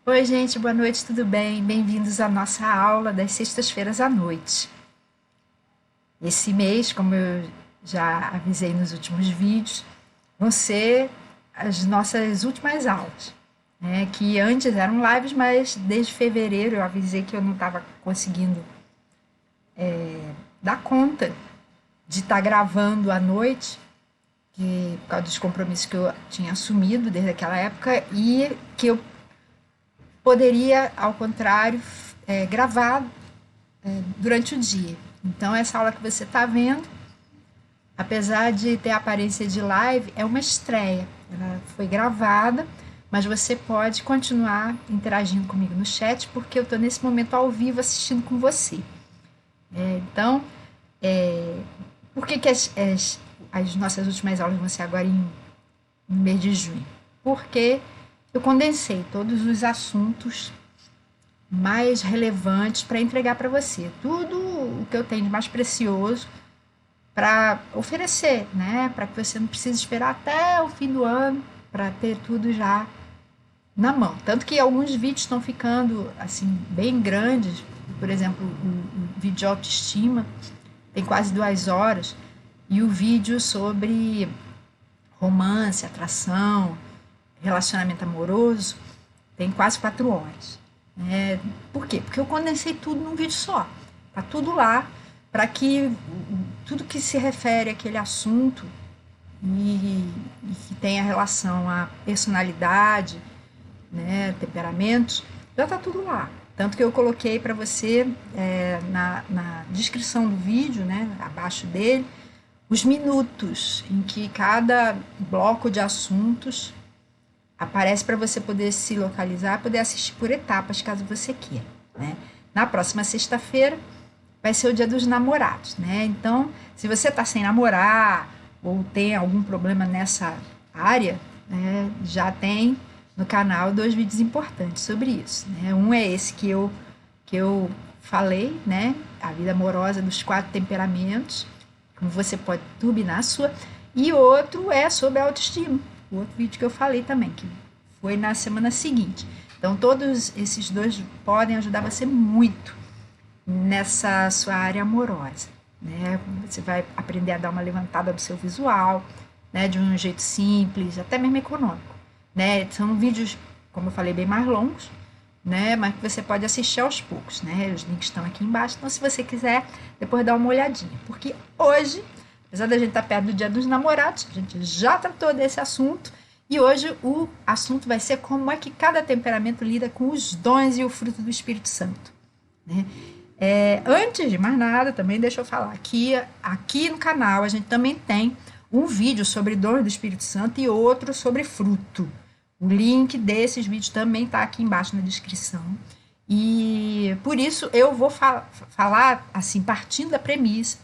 Oi, gente, boa noite, tudo bem? Bem-vindos à nossa aula das sextas-feiras à noite. Esse mês, como eu já avisei nos últimos vídeos, vão ser as nossas últimas aulas, né? Que antes eram lives, mas desde fevereiro eu avisei que eu não estava conseguindo dar conta de estar gravando à noite, por causa dos compromissos que eu tinha assumido desde aquela época, e que eu poderia, ao contrário, gravar durante o dia. Então, essa aula que você está vendo, apesar de ter a aparência de live, é uma estreia. Ela foi gravada, mas você pode continuar interagindo comigo no chat, porque eu estou nesse momento ao vivo assistindo com você. Então, por que as nossas últimas aulas vão ser agora no mês de junho? Porque eu condensei todos os assuntos mais relevantes para entregar para você. Tudo o que eu tenho de mais precioso para oferecer, né? Para que você não precise esperar até o fim do ano para ter tudo já na mão. Tanto que alguns vídeos estão ficando assim bem grandes. Por exemplo, o vídeo de autoestima tem quase 2 horas. E o vídeo sobre romance, atração, relacionamento amoroso, tem quase 4 horas. Por quê? Porque eu condensei tudo num vídeo só. Tá tudo lá, para que tudo que se refere àquele assunto e que tenha relação à personalidade, né, temperamentos, já tá tudo lá. Tanto que eu coloquei para você na descrição do vídeo, né, abaixo dele, os minutos em que cada bloco de assuntos aparece para você poder se localizar, poder assistir por etapas, caso você queira, né? Na próxima sexta-feira vai ser o Dia dos Namorados, né? Então, se você está sem namorar ou tem algum problema nessa área, né, já tem no canal 2 vídeos importantes sobre isso, né? Um é esse que eu falei, né? A vida amorosa dos 4 temperamentos, como você pode turbinar a sua, e outro é sobre a autoestima. O outro vídeo que eu falei também, que foi na semana seguinte. Então, todos esses 2 podem ajudar você muito nessa sua área amorosa, né? Você vai aprender a dar uma levantada do seu visual, né? De um jeito simples, até mesmo econômico, né? São vídeos, como eu falei, bem mais longos, né? Mas que você pode assistir aos poucos, né? Os links estão aqui embaixo. Então, se você quiser, depois dá uma olhadinha. Porque hoje, apesar da gente estar perto do Dia dos Namorados, a gente já tratou desse assunto. E hoje o assunto vai ser como é que cada temperamento lida com os dons e o fruto do Espírito Santo, né? Antes de mais nada, também deixa eu falar que aqui no canal a gente também tem um vídeo sobre dons do Espírito Santo e outro sobre fruto. O link desses vídeos também está aqui embaixo na descrição. E por isso eu vou falar assim, partindo da premissa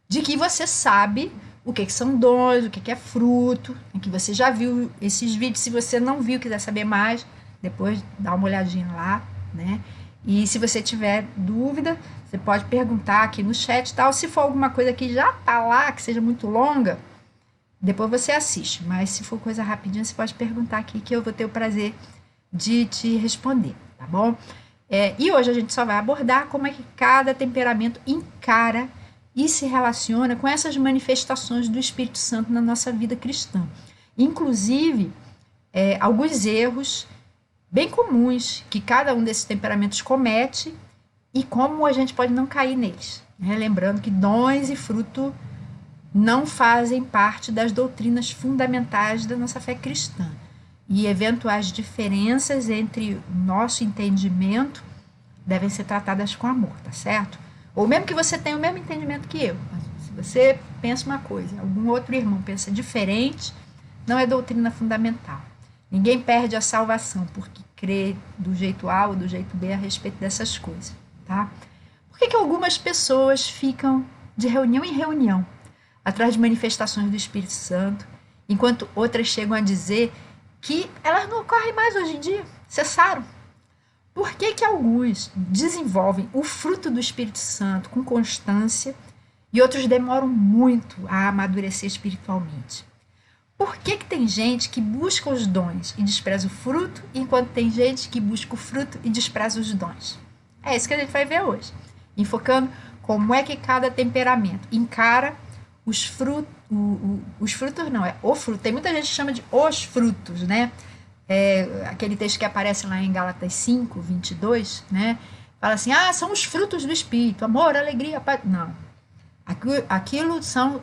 de que você sabe o que são dons, o que é fruto, que você já viu esses vídeos. Se você não viu, quiser saber mais, depois dá uma olhadinha lá, né? E se você tiver dúvida, você pode perguntar aqui no chat e tal. Se for alguma coisa que já tá lá, que seja muito longa, depois você assiste. Mas se for coisa rapidinha, você pode perguntar aqui que eu vou ter o prazer de te responder, tá bom? E hoje a gente só vai abordar como é que cada temperamento encara e se relaciona com essas manifestações do Espírito Santo na nossa vida cristã. Inclusive, alguns erros bem comuns que cada um desses temperamentos comete e como a gente pode não cair neles, né? Lembrando que dons e fruto não fazem parte das doutrinas fundamentais da nossa fé cristã. E eventuais diferenças entre o nosso entendimento devem ser tratadas com amor, tá certo? Ou mesmo que você tenha o mesmo entendimento que eu. Se você pensa uma coisa, algum outro irmão pensa diferente, não é doutrina fundamental. Ninguém perde a salvação porque crê do jeito A ou do jeito B a respeito dessas coisas, tá? Por que algumas pessoas ficam de reunião em reunião atrás de manifestações do Espírito Santo, enquanto outras chegam a dizer que elas não ocorrem mais hoje em dia, cessaram? Por que alguns desenvolvem o fruto do Espírito Santo com constância e outros demoram muito a amadurecer espiritualmente? Por que que tem gente que busca os dons e despreza o fruto, enquanto tem gente que busca o fruto e despreza os dons? É isso que a gente vai ver hoje, enfocando como é que cada temperamento encara os frutos, os frutos não, é o fruto. Tem muita gente que chama de os frutos, né? Aquele texto que aparece lá em Gálatas 5, 22, né? Fala assim, são os frutos do Espírito, amor, alegria, paz. Não, aquilo são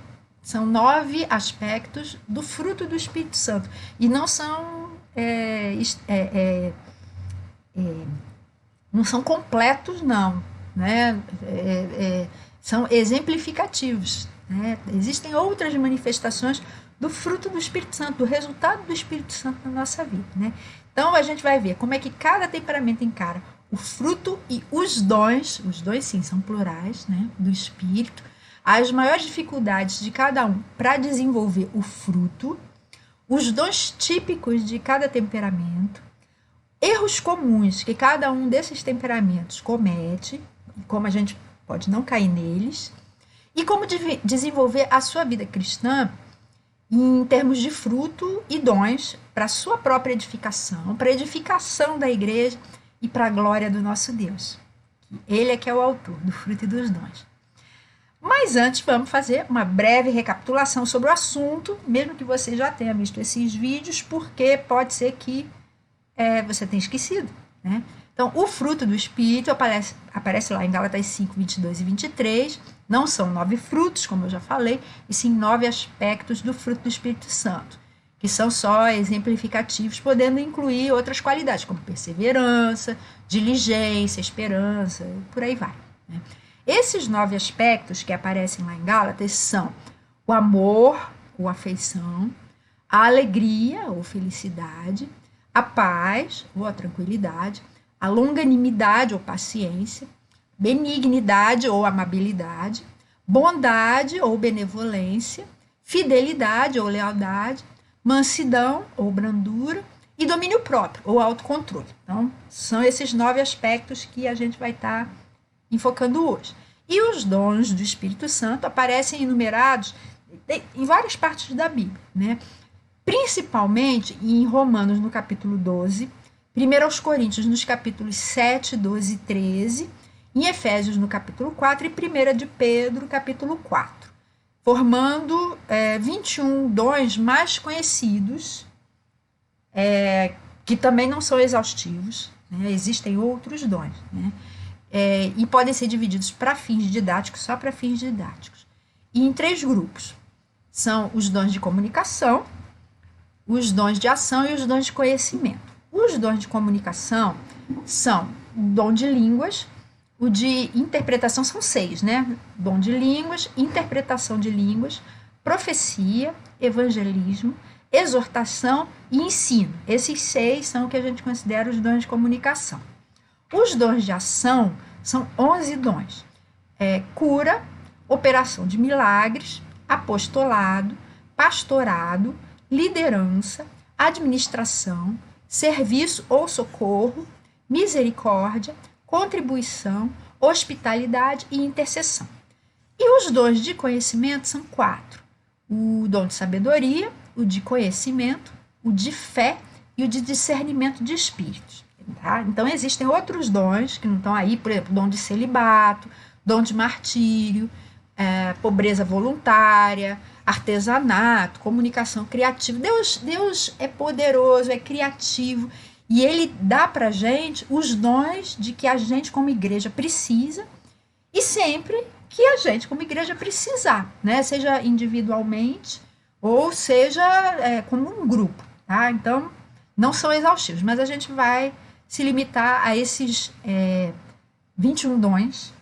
9 aspectos do fruto do Espírito Santo. E não são não são completos, não. Né? São exemplificativos. Né? Existem outras manifestações do fruto do Espírito Santo, do resultado do Espírito Santo na nossa vida. Né? Então a gente vai ver como é que cada temperamento encara o fruto e os dons sim são plurais, né, do Espírito, as maiores dificuldades de cada um para desenvolver o fruto, os dons típicos de cada temperamento, erros comuns que cada um desses temperamentos comete, como a gente pode não cair neles, e como desenvolver a sua vida cristã em termos de fruto e dons para a sua própria edificação, para a edificação da igreja e para a glória do nosso Deus. Ele é que é o autor do fruto e dos dons. Mas antes vamos fazer uma breve recapitulação sobre o assunto, mesmo que você já tenha visto esses vídeos, porque pode ser que você tenha esquecido. Né? Então, o fruto do Espírito aparece lá em Gálatas 5, 22 e 23. Não são 9 frutos, como eu já falei, e sim 9 aspectos do fruto do Espírito Santo, que são só exemplificativos, podendo incluir outras qualidades, como perseverança, diligência, esperança, por aí vai. Né? Esses 9 aspectos que aparecem lá em Gálatas são o amor ou afeição, a alegria ou felicidade, a paz ou a tranquilidade, a longanimidade ou paciência, benignidade ou amabilidade, bondade ou benevolência, fidelidade ou lealdade, mansidão ou brandura e domínio próprio ou autocontrole. Então, são esses 9 aspectos que a gente vai estar enfocando hoje. E os dons do Espírito Santo aparecem enumerados em várias partes da Bíblia, né? Principalmente em Romanos, no capítulo 12, 1 Coríntios, nos capítulos 7, 12 e 13, em Efésios, no capítulo 4, e 1 de Pedro, capítulo 4, formando 21 dons mais conhecidos, que também não são exaustivos, né? Existem outros dons, né? E podem ser divididos para fins didáticos, só para fins didáticos. E em 3 grupos. São os dons de comunicação, os dons de ação e os dons de conhecimento. Os dons de comunicação são o dom de línguas, o de interpretação são 6, né? Dom de línguas, interpretação de línguas, profecia, evangelismo, exortação e ensino. Esses 6 são o que a gente considera os dons de comunicação. Os dons de ação são 11 dons. Cura, operação de milagres, apostolado, pastorado, liderança, administração, serviço ou socorro, misericórdia, contribuição, hospitalidade e intercessão. E os dons de conhecimento são 4. O dom de sabedoria, o de conhecimento, o de fé e o de discernimento de espíritos. Tá? Então, existem outros dons que não estão aí, por exemplo, dom de celibato, dom de martírio, pobreza voluntária, artesanato, comunicação criativa. Deus é poderoso, é criativo, e Ele dá para a gente os dons de que a gente, como igreja, precisa, e sempre que a gente, como igreja, precisar, né? Seja individualmente ou seja como um grupo. Tá? Então, não são exaustivos, mas a gente vai se limitar a esses 21 dons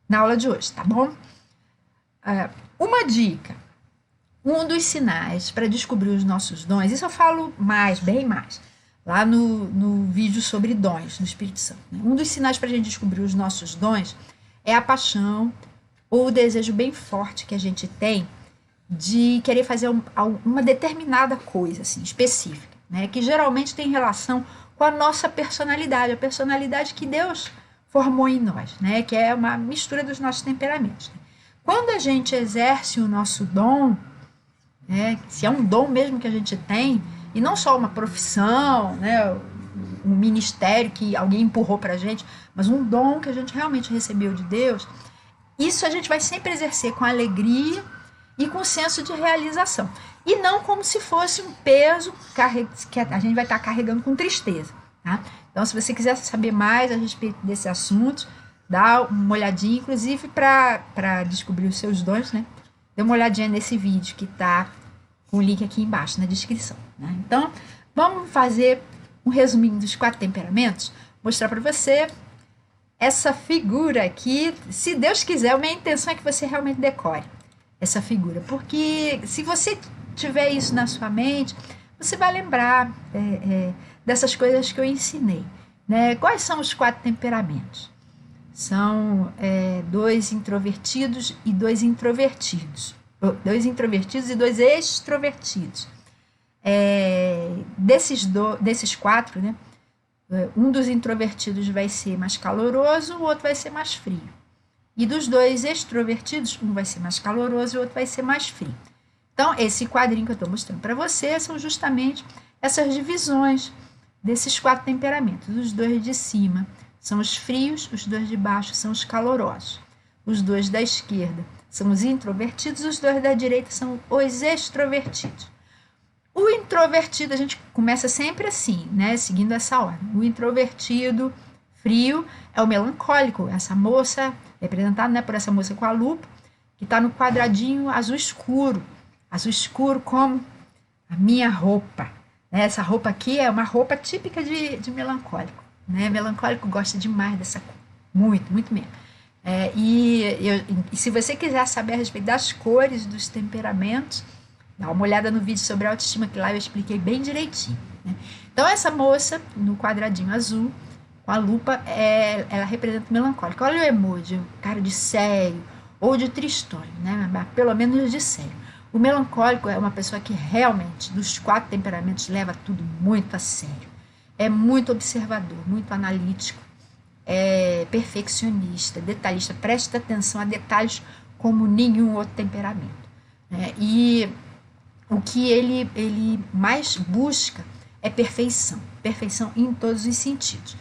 na aula de hoje, tá bom? Uma dica, um dos sinais para descobrir os nossos dons, isso eu falo mais, bem mais, lá no vídeo sobre dons do Espírito Santo. Né? Um dos sinais para a gente descobrir os nossos dons é a paixão ou o desejo bem forte que a gente tem de querer fazer uma determinada coisa assim, específica, né? Que geralmente tem relação com a nossa personalidade, a personalidade que Deus formou em nós, né? Que é uma mistura dos nossos temperamentos. Quando a gente exerce o nosso dom, né? Se é um dom mesmo que a gente tem, e não só uma profissão, né? Um ministério que alguém empurrou para a gente, mas um dom que a gente realmente recebeu de Deus, isso a gente vai sempre exercer com alegria e com senso de realização. E não como se fosse um peso que a gente vai estar carregando com tristeza. Tá? Então, se você quiser saber mais a respeito desse assunto, dá uma olhadinha, inclusive para descobrir os seus dons, né? Dê uma olhadinha nesse vídeo que está com o link aqui embaixo na descrição. Né? Então, vamos fazer um resuminho dos 4 temperamentos, mostrar para você essa figura aqui. Se Deus quiser, a minha intenção é que você realmente decore essa figura, porque se você tiver isso na sua mente, você vai lembrar dessas coisas que eu ensinei. Né? Quais são os 4 temperamentos? São 2 introvertidos e 2 introvertidos. 2 introvertidos e 2 extrovertidos. Desses 4, né? Um dos introvertidos vai ser mais caloroso, o outro vai ser mais frio. E dos 2 extrovertidos, um vai ser mais caloroso e o outro vai ser mais frio. Então, esse quadrinho que eu estou mostrando para você são justamente essas divisões desses 4 temperamentos. Os 2 de cima são os frios, os 2 de baixo são os calorosos. Os 2 da esquerda são os introvertidos, os 2 da direita são os extrovertidos. O introvertido, a gente começa sempre assim, né? Seguindo essa ordem. O introvertido frio é o melancólico, essa moça, representada, né, por essa moça com a lupa, que está no quadradinho azul escuro. Azul escuro como a minha roupa. Né? Essa roupa aqui é uma roupa típica de melancólico. Né? Melancólico gosta demais dessa cor. Muito, muito mesmo. E se você quiser saber a respeito das cores, dos temperamentos, dá uma olhada no vídeo sobre autoestima, que lá eu expliquei bem direitinho. Né? Então, essa moça, no quadradinho azul, com a lupa, ela representa o melancólico. Olha o emoji, cara de sério, ou de tristonho, né? Mas pelo menos de sério. O melancólico é uma pessoa que realmente, dos 4 temperamentos, leva tudo muito a sério. É muito observador, muito analítico, é perfeccionista, detalhista, presta atenção a detalhes como nenhum outro temperamento. Né? E o que ele mais busca é perfeição. Perfeição em todos os sentidos.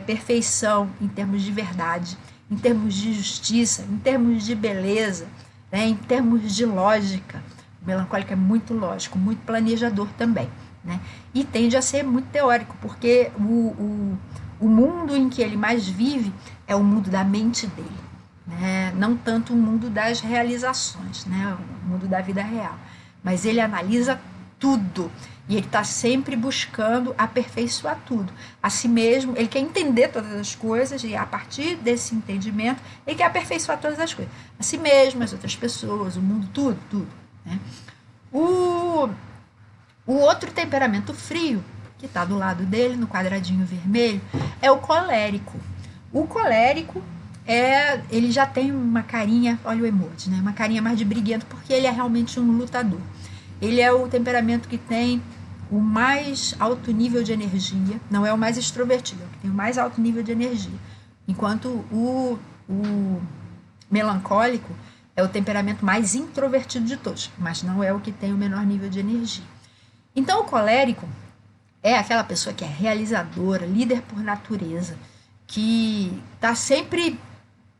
Perfeição em termos de verdade, em termos de justiça, em termos de beleza, né, em termos de lógica. O melancólico é muito lógico, muito planejador também. Né, e tende a ser muito teórico, porque o mundo em que ele mais vive é o mundo da mente dele. Né, não tanto o mundo das realizações, né, o mundo da vida real. Mas ele analisa tudo. E ele está sempre buscando aperfeiçoar tudo. A si mesmo, ele quer entender todas as coisas e a partir desse entendimento, ele quer aperfeiçoar todas as coisas. A si mesmo, as outras pessoas, o mundo, tudo, tudo. Né? O outro temperamento frio, que está do lado dele, no quadradinho vermelho, é o colérico. O colérico, ele já tem uma carinha, olha o emoji, né? Uma carinha mais de briguento, porque ele é realmente um lutador. Ele é o temperamento que tem o mais alto nível de energia, não é o mais extrovertido, é o que tem o mais alto nível de energia. Enquanto o melancólico é o temperamento mais introvertido de todos, mas não é o que tem o menor nível de energia. Então, o colérico é aquela pessoa que é realizadora, líder por natureza, que está sempre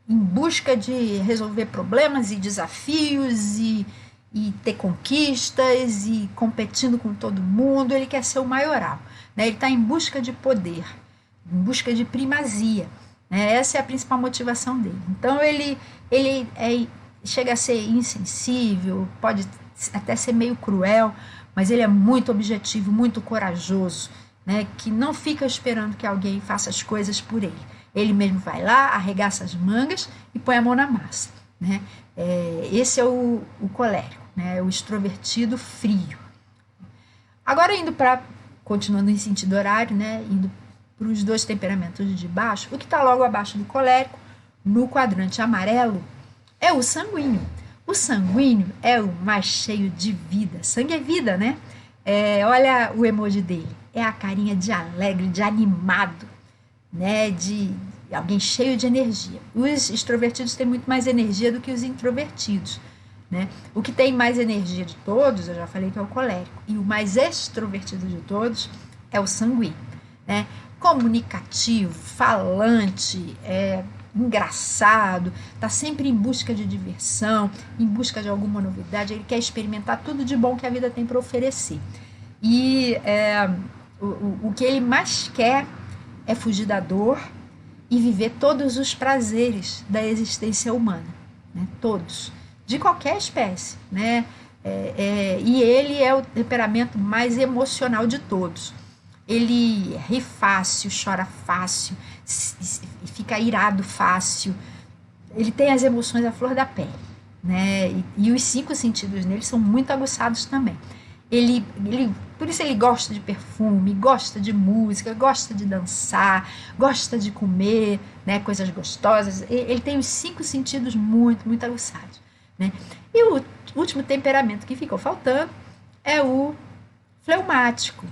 em busca de resolver problemas e desafios e ter conquistas e competindo com todo mundo. Ele quer ser o maioral, né? Ele está em busca de poder, em busca de primazia, né? Essa é a principal motivação dele. Então ele chega a ser insensível, pode até ser meio cruel, mas ele é muito objetivo, muito corajoso, né? Que não fica esperando que alguém faça as coisas por ele. Ele mesmo vai lá, arregaça as mangas e põe a mão na massa, né? Esse é o colérico, né? O extrovertido frio. Agora, continuando em sentido horário, né? Indo para os 2 temperamentos de baixo, o que está logo abaixo do colérico, no quadrante amarelo, é o sanguíneo. O sanguíneo é o mais cheio de vida. Sangue é vida, né? Olha o emoji dele. É a carinha de alegre, de animado, né? De alguém cheio de energia. Os extrovertidos têm muito mais energia do que os introvertidos. né? O que tem mais energia de todos, eu já falei que é o colérico, e o mais extrovertido de todos é o sanguíneo, né? Comunicativo, falante, engraçado, está sempre em busca de diversão, em busca de alguma novidade, ele quer experimentar tudo de bom que a vida tem para oferecer. E o que ele mais quer é fugir da dor e viver todos os prazeres da existência humana, né? Todos, de qualquer espécie, né? E ele é o temperamento mais emocional de todos. Ele ri fácil, chora fácil, fica irado fácil. Ele tem as emoções à flor da pele, né? E os 5 sentidos nele são muito aguçados também. Por isso ele gosta de perfume, gosta de música, gosta de dançar, gosta de comer, né, coisas gostosas. Ele tem os 5 sentidos muito, muito aguçados, né? E o último temperamento que ficou faltando é o fleumático,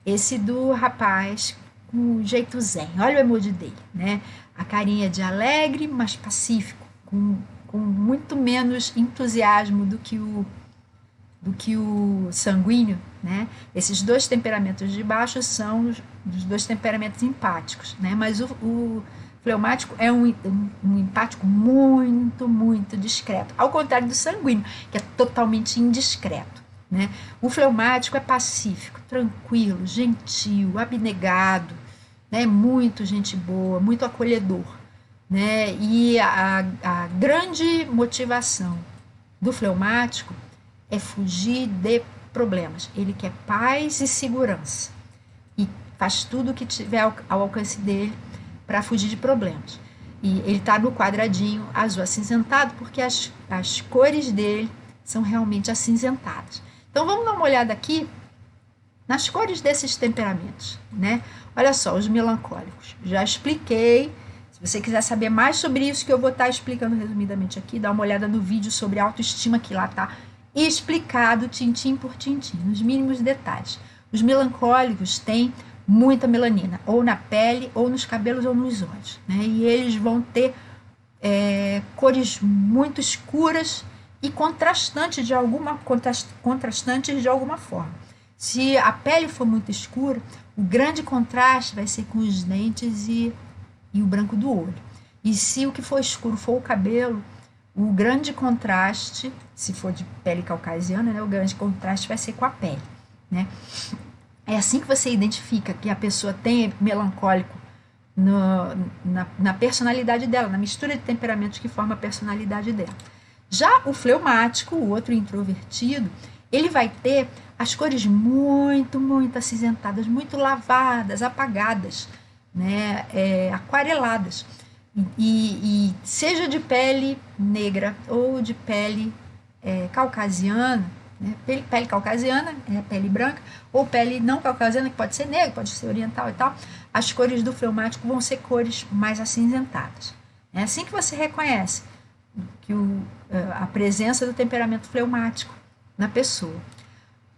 esse do rapaz com o jeito zen. Olha o emoji dele, né? A carinha de alegre, mas pacífico, com muito menos entusiasmo do que o sanguíneo, né? Esses 2 temperamentos de baixo são os 2 temperamentos empáticos, né? Mas o fleumático é um empático muito, muito discreto, ao contrário do sanguíneo, que é totalmente indiscreto, né? O fleumático é pacífico, tranquilo, gentil, abnegado, né? Muito gente boa, muito acolhedor, né? E a grande motivação do fleumático é fugir de problemas. Ele quer paz e segurança e faz tudo o que tiver ao alcance dele para fugir de problemas. E ele está no quadradinho azul acinzentado porque as cores dele são realmente acinzentadas. Então vamos dar uma olhada aqui nas cores desses temperamentos, né? Olha só, os melancólicos. Já expliquei. Se você quiser saber mais sobre isso que eu vou estar explicando resumidamente aqui, dá uma olhada no vídeo sobre autoestima que lá está explicado tintim por tintim, nos mínimos detalhes. Os melancólicos têm muita melanina, ou na pele, ou nos cabelos, ou nos olhos, né? E eles vão ter cores muito escuras e contrastantes de alguma forma. Se a pele for muito escura, o grande contraste vai ser com os dentes e o branco do olho. E se o que for escuro for o cabelo, o grande contraste, se for de pele caucasiana, né, o grande contraste vai ser com a pele, né? É assim que você identifica que a pessoa tem melancólico na personalidade dela, na mistura de temperamentos que forma a personalidade dela. Já o fleumático, o outro introvertido, ele vai ter as cores muito, muito acinzentadas, muito lavadas, apagadas, né, aquareladas. E seja de pele negra ou de pele caucasiana, né? Pele caucasiana, pele branca, ou pele não caucasiana, que pode ser negra, pode ser oriental e tal, as cores do fleumático vão ser cores mais acinzentadas. É assim que você reconhece que a presença do temperamento fleumático na pessoa.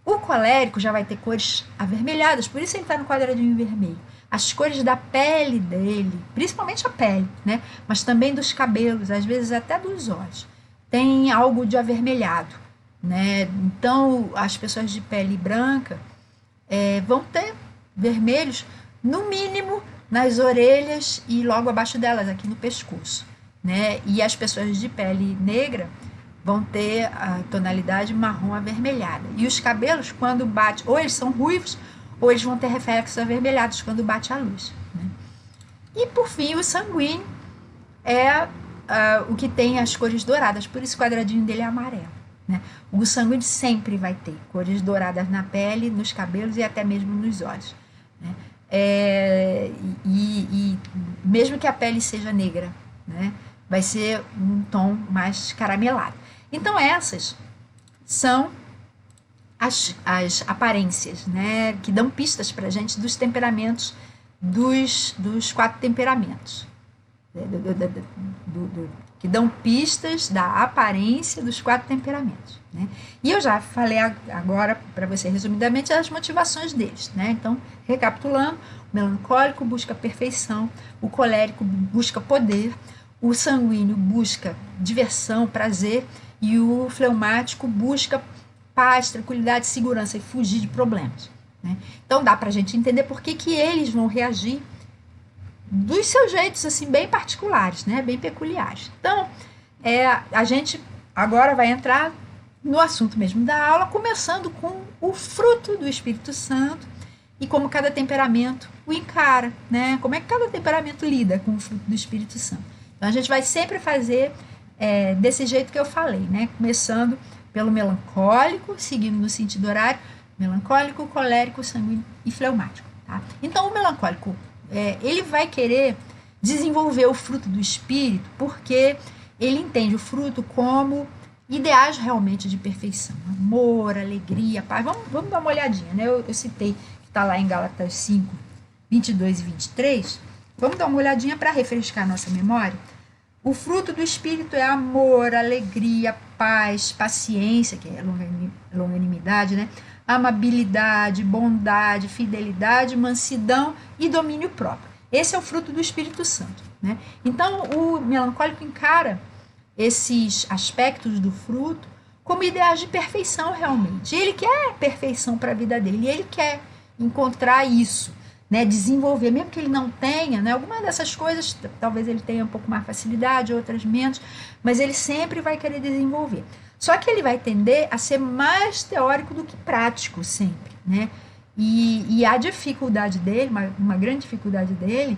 O colérico já vai ter cores avermelhadas, por isso ele está no quadradinho vermelho. As cores da pele dele, principalmente a pele, né? Mas também dos cabelos, às vezes até dos olhos, tem algo de avermelhado, né? Então, as pessoas de pele branca vão ter vermelhos, no mínimo, nas orelhas e logo abaixo delas, aqui no pescoço, né? E as pessoas de pele negra vão ter a tonalidade marrom avermelhada. E os cabelos, quando bate, ou eles são ruivos, ou eles vão ter reflexos avermelhados quando bate a luz, né? E, por fim, o sanguíneo é o que tem as cores douradas, por isso o quadradinho dele é amarelo, né? O sanguíneo sempre vai ter cores douradas na pele, nos cabelos e até mesmo nos olhos, né? E mesmo que a pele seja negra, né, vai ser um tom mais caramelado. Então, essas são as aparências, né, que dão pistas para a gente dos temperamentos, dos 4 temperamentos, que dão pistas da aparência dos 4 temperamentos, né? E eu já falei agora para você resumidamente as motivações deles, né? Então, recapitulando, o melancólico busca perfeição, o colérico busca poder, o sanguíneo busca diversão, prazer, e o fleumático busca paz, tranquilidade, segurança e fugir de problemas, né? Então dá para a gente entender por que eles vão reagir dos seus jeitos assim bem particulares, né? Bem peculiares. Então a gente agora vai entrar no assunto mesmo da aula, começando com o fruto do Espírito Santo e como cada temperamento o encara, né? Como é que cada temperamento lida com o fruto do Espírito Santo. Então a gente vai sempre fazer desse jeito que eu falei, né? Começando pelo melancólico, seguindo no sentido horário, melancólico, colérico, sanguíneo e fleumático, tá? Então o melancólico, ele vai querer desenvolver o fruto do Espírito porque ele entende o fruto como ideais realmente de perfeição, amor, alegria, paz. Vamos dar uma olhadinha, né? Eu citei que está lá em Gálatas 5, 22 e 23. Vamos dar uma olhadinha para refrescar a nossa memória. O fruto do Espírito é amor, alegria, paz, paciência, que é longanimidade, né? Amabilidade, bondade, fidelidade, mansidão e domínio próprio. Esse é o fruto do Espírito Santo, né? Então, o melancólico encara esses aspectos do fruto como ideais de perfeição realmente. Ele quer perfeição para a vida dele, e ele quer encontrar isso, né, desenvolver, mesmo que ele não tenha, né, alguma dessas coisas, talvez ele tenha um pouco mais facilidade, outras menos, mas ele sempre vai querer desenvolver. Só que ele vai tender a ser mais teórico do que prático sempre, né? E a dificuldade dele, uma grande dificuldade dele,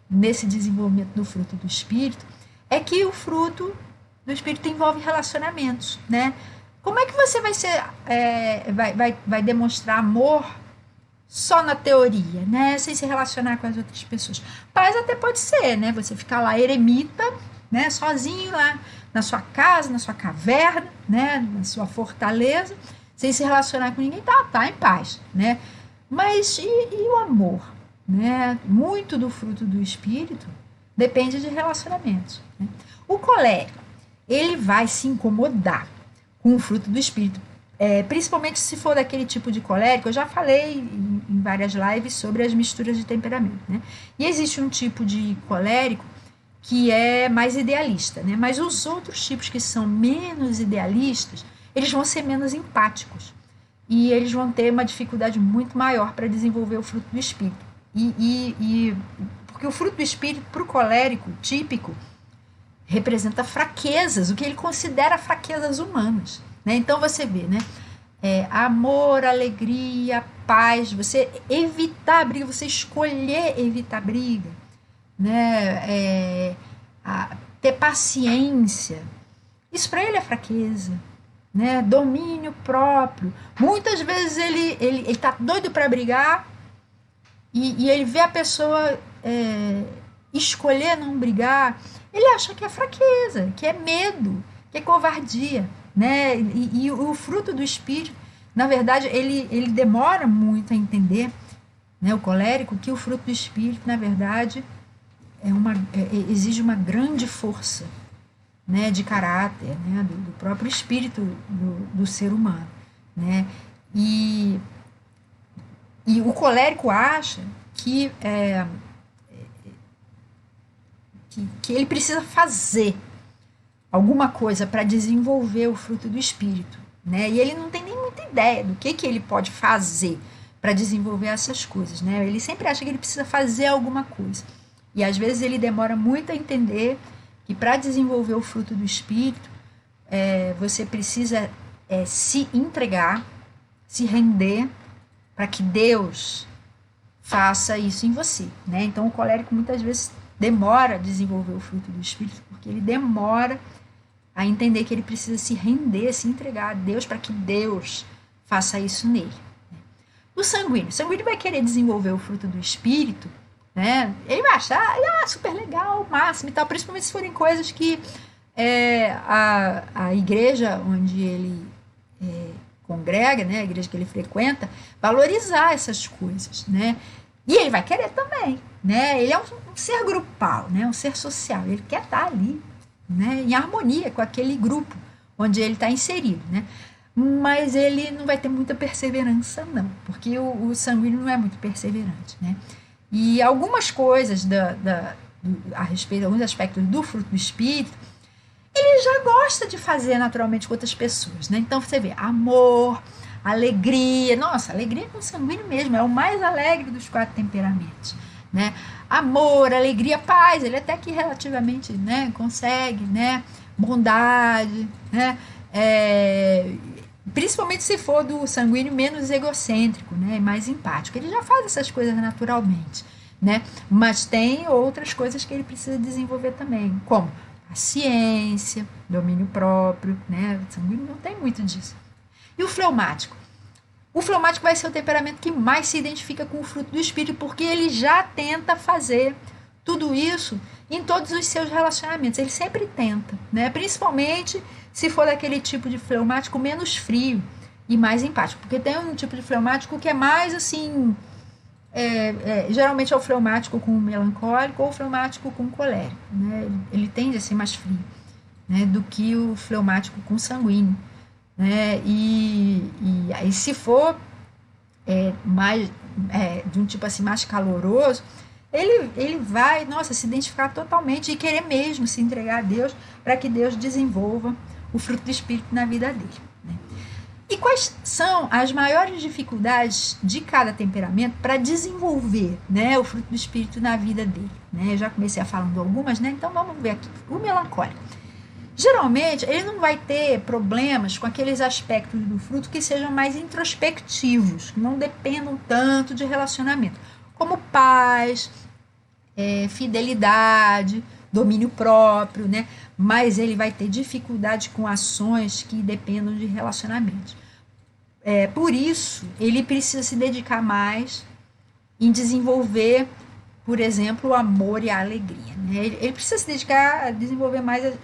nesse desenvolvimento do fruto do Espírito, é que o fruto do Espírito envolve relacionamentos, né? Como é que você vai demonstrar amor só na teoria, né? Sem se relacionar com as outras pessoas? Paz até pode ser, né? Você ficar lá eremita, né? Sozinho lá na sua casa, na sua caverna, né? Na sua fortaleza, sem se relacionar com ninguém, tá em paz, né? Mas e o amor, né? Muito do fruto do Espírito depende de relacionamentos, né? O colérico, ele vai se incomodar com o fruto do Espírito, principalmente se for daquele tipo de colérico. Eu já falei em várias lives sobre as misturas de temperamento, né? E existe um tipo de colérico que é mais idealista, né? Mas os outros tipos que são menos idealistas, eles vão ser menos empáticos e eles vão ter uma dificuldade muito maior para desenvolver o fruto do Espírito. Porque o fruto do Espírito, para o colérico típico, representa fraquezas, o que ele considera fraquezas humanas, né? Então você vê, né? Amor, alegria, paz, você evitar a briga, você escolher evitar a briga, né? Ter paciência, isso para ele é fraqueza, né? Domínio próprio. Muitas vezes ele tá doido para brigar e ele vê a pessoa escolher não brigar. Ele acha que é fraqueza, que é medo, que é covardia, né? E o fruto do Espírito, na verdade, ele demora muito a entender, né, o colérico, que o fruto do Espírito, na verdade, exige uma grande força, né, de caráter, né, do próprio espírito do ser humano, né? E o colérico acha que ele precisa fazer alguma coisa para desenvolver o fruto do Espírito, né? E ele não tem nem muita ideia do que ele pode fazer para desenvolver essas coisas, né? Ele sempre acha que ele precisa fazer alguma coisa. E às vezes ele demora muito a entender que para desenvolver o fruto do Espírito, você precisa se entregar, se render, para que Deus faça isso em você, né? Então o colérico muitas vezes demora a desenvolver o fruto do Espírito, porque ele demora a entender que ele precisa se render, se entregar a Deus para que Deus faça isso nele. O sanguíneo vai querer desenvolver o fruto do Espírito, né? Ele vai achar super legal, máximo e tal, principalmente se forem coisas que a igreja onde ele congrega, né, a igreja que ele frequenta, valorizar essas coisas, né? E ele vai querer também, né? Ele é um ser grupal, né? Um ser social, ele quer estar ali, né, em harmonia com aquele grupo onde ele está inserido, né? Mas ele não vai ter muita perseverança, não, porque o sanguíneo não é muito perseverante, né? E algumas coisas a respeito de alguns aspectos do fruto do Espírito, ele já gosta de fazer naturalmente com outras pessoas, né? Então você vê amor, alegria. Nossa, alegria com sanguíneo mesmo, é o mais alegre dos 4 temperamentos, né? Amor, alegria, paz, ele até que relativamente, né, consegue, né? Bondade, né? Principalmente se for do sanguíneo menos egocêntrico, né? Mais empático. Ele já faz essas coisas naturalmente, né? Mas tem outras coisas que ele precisa desenvolver também, como paciência, domínio próprio, né? O sanguíneo não tem muito disso. E o fleumático? O fleumático vai ser o temperamento que mais se identifica com o fruto do espírito, porque ele já tenta fazer tudo isso em todos os seus relacionamentos. Ele sempre tenta, né? Principalmente se for daquele tipo de fleumático menos frio e mais empático. Porque tem um tipo de fleumático que é mais assim... geralmente é o fleumático com o melancólico ou o fleumático com o colérico, né? Ele tende a ser mais frio, né, do que o fleumático com sanguíneo, né? E aí se for mais de um tipo assim mais caloroso, ele vai, nossa, se identificar totalmente e querer mesmo se entregar a Deus para que Deus desenvolva o fruto do Espírito na vida dele, né? E quais são as maiores dificuldades de cada temperamento para desenvolver, né, o fruto do Espírito na vida dele, né? Eu já comecei a falar de algumas, né? Então vamos ver aqui. O melancólico. Geralmente, ele não vai ter problemas com aqueles aspectos do fruto que sejam mais introspectivos, que não dependam tanto de relacionamento, como paz, fidelidade, domínio próprio, né? Mas ele vai ter dificuldade com ações que dependam de relacionamentos. Por isso, ele precisa se dedicar mais em desenvolver, por exemplo, o amor e a alegria, né? Ele precisa se dedicar a desenvolver mais